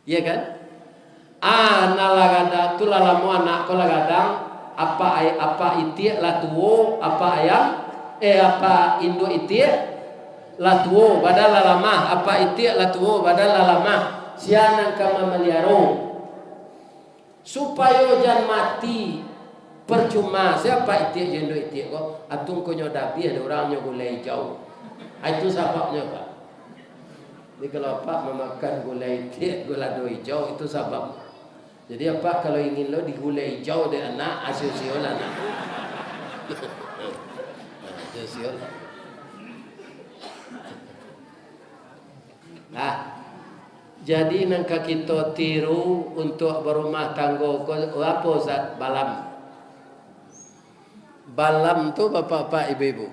Iya kan? Nalagadang tu lalamu anak ko lagadang apa itik lah tuo apa ayam apa induk itik lah tuo badal lalama apa itik lah tuo badal lalama sianan kama meliaro supaya jangan mati percuma siapa itik jendo itik kok atung ko nyodabi ada orangnya gulai jauh itu sebabnya pak. Jadi kalau pak memakan gulai itik gula doi jauh itu sebab. Jadi apa kalau ingin lo digulai jauh dengan anak asosial anak. Asosial. Nah, jadi nangka kita tiru untuk berumah tangga apa Ustaz? Balam. Balam tu bapak-bapak ibu-ibu.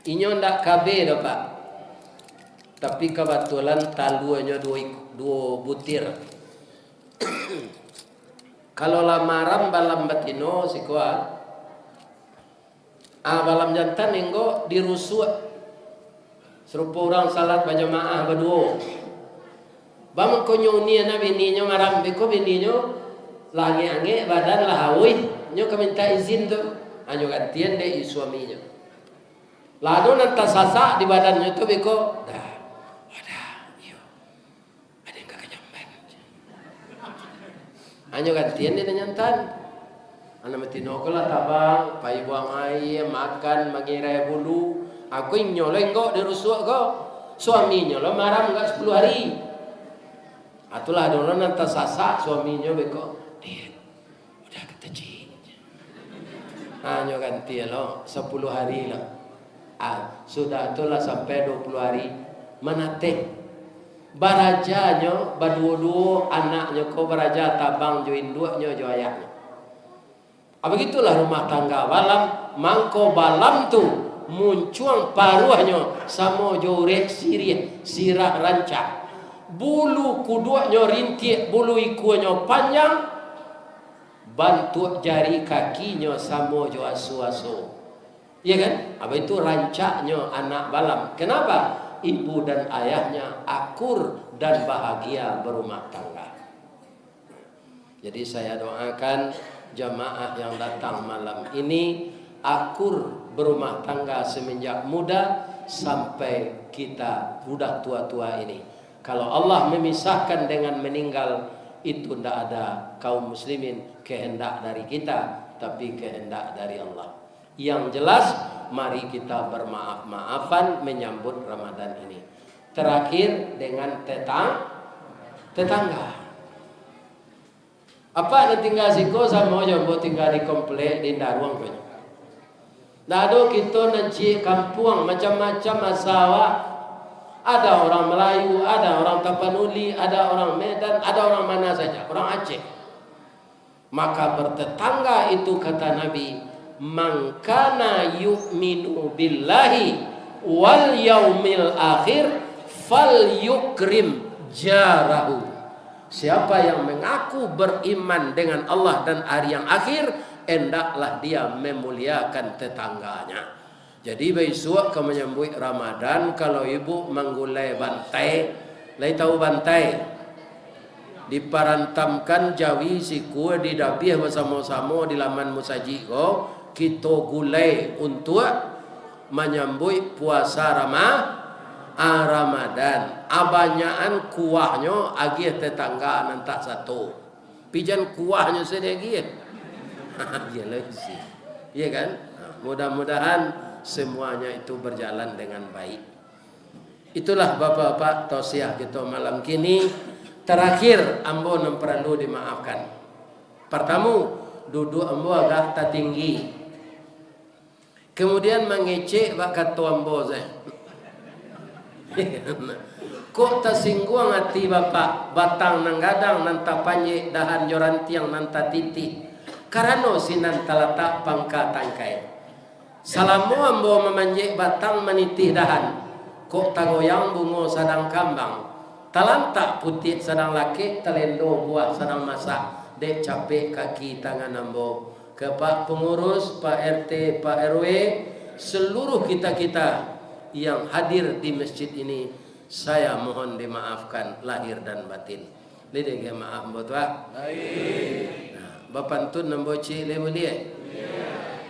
Inyo ndak kabe dah pak. Tapi kebetulan taluannya dua butir. Kalau lamaram balam batino si kuat. Balam jantan enggo dirusuk. Serupa orang salat berjamaah berdua. Bang konyo ni na bininya maram beko bininya lange-ange badan lah hawi. Nyo minta izin tu. Anyo gantian deh suaminya. Lalu nanti sasak di badannya tu beko dah. Hanya gantian dia nyantan. Anak metino ko lah tabang, pai buang air, makan, mengirai bulu. Aku nyolong kok dirusuk kok. Suaminya lo marah enggak 10 hari. Atulah dulu nanti sasak suaminya beko. Dia udah ketecik. Hanya ganti lo 10 hari lo. Sudah itulah sampai 20 hari. Menate. Barajanya, badu-du anaknya ko baraja tabang jo induknya jo ayahnya. Begitulah rumah tangga balam, mangko balam tu muncul paruhnya sama jorek sirah rancak. Bulu kuduanya rintik, bulu ikunya panjang, bantu jari kakinya sama jo asu-asu. Ya kan? Itu rancaknya anak balam. Kenapa? Ibu dan ayahnya akur dan bahagia berumah tangga. Jadi saya doakan jamaah yang datang malam ini akur berumah tangga semenjak muda sampai kita sudah tua-tua ini. Kalau Allah memisahkan dengan meninggal, itu tidak ada kaum muslimin kehendak dari kita, tapi kehendak dari Allah. Yang jelas, mari kita bermaaf-maafan menyambut Ramadan ini. Terakhir dengan tetangga. Apa nak tinggal siko sama aja mau tinggal di komplek di daruang punya. Nado kita nanti kampung macam-macam masalah. Ada orang Melayu, ada orang Tapanuli, ada orang Medan, ada orang mana saja, orang Aceh. Maka bertetangga itu kata Nabi, man kana yu'minu billahi wal yaumil akhir falyukrim jarahu. Siapa yang mengaku beriman dengan Allah dan hari yang akhir, hendaklah dia memuliakan tetangganya. Jadi besok ke menyambut Ramadan, kalau ibu menggulai bantai, lai tahu bantai, diparantamkan jawi siku di dapih bersama-sama di laman musaji ko, kita gulai untuk menyambut puasa Ramadan. Abanyaan kuahnya agih tetangga nantak satu. Pijan kuahnya sedikit. Ya lagi. Iya kan? Mudah-mudahan semuanya itu berjalan dengan baik. Itulah bapak-bapak tausiah kita malam kini. Terakhir ambo yang perlu dimaafkan. Pertama, duduk ambo agak tertinggi. Kemudian mengecek bakat ambo saya. Kok tersinggung hati bapak, batang nang gadang nanta panjek dahan jorantiang nanta titi. Karena sinan talatak pangka tangkai. Salamu ambo memanjek batang menitih dahan. Kok tagoyang bungo sadang kambang. Talantak putih sadang laki, telendo buah sadang masak. Dek capek kaki tangan ambo. Ke Pak Pengurus, Pak RT, Pak RW, seluruh kita-kita yang hadir di masjid ini, saya mohon dimaafkan lahir dan batin. Lede ke maaf buat Pak. Bapak tun nemboci lemulie.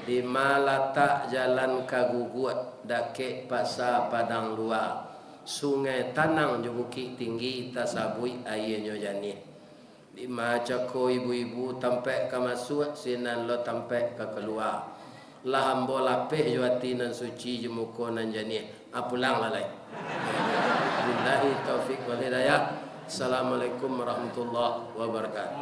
Di Malata jalan Kaguguat dake pasar Padang Luar. Sungai Tanang Jubuki tinggi tasabui ayenyo jani. Di macako ibu-ibu tampai ke masuk sinan lo tampai ke keluar. Lahambo lapeh juati nan suci jemuko nan jani. Apulang lalai. Billahi taufik wal hidayah. Assalamualaikum warahmatullahi wabarakatuh.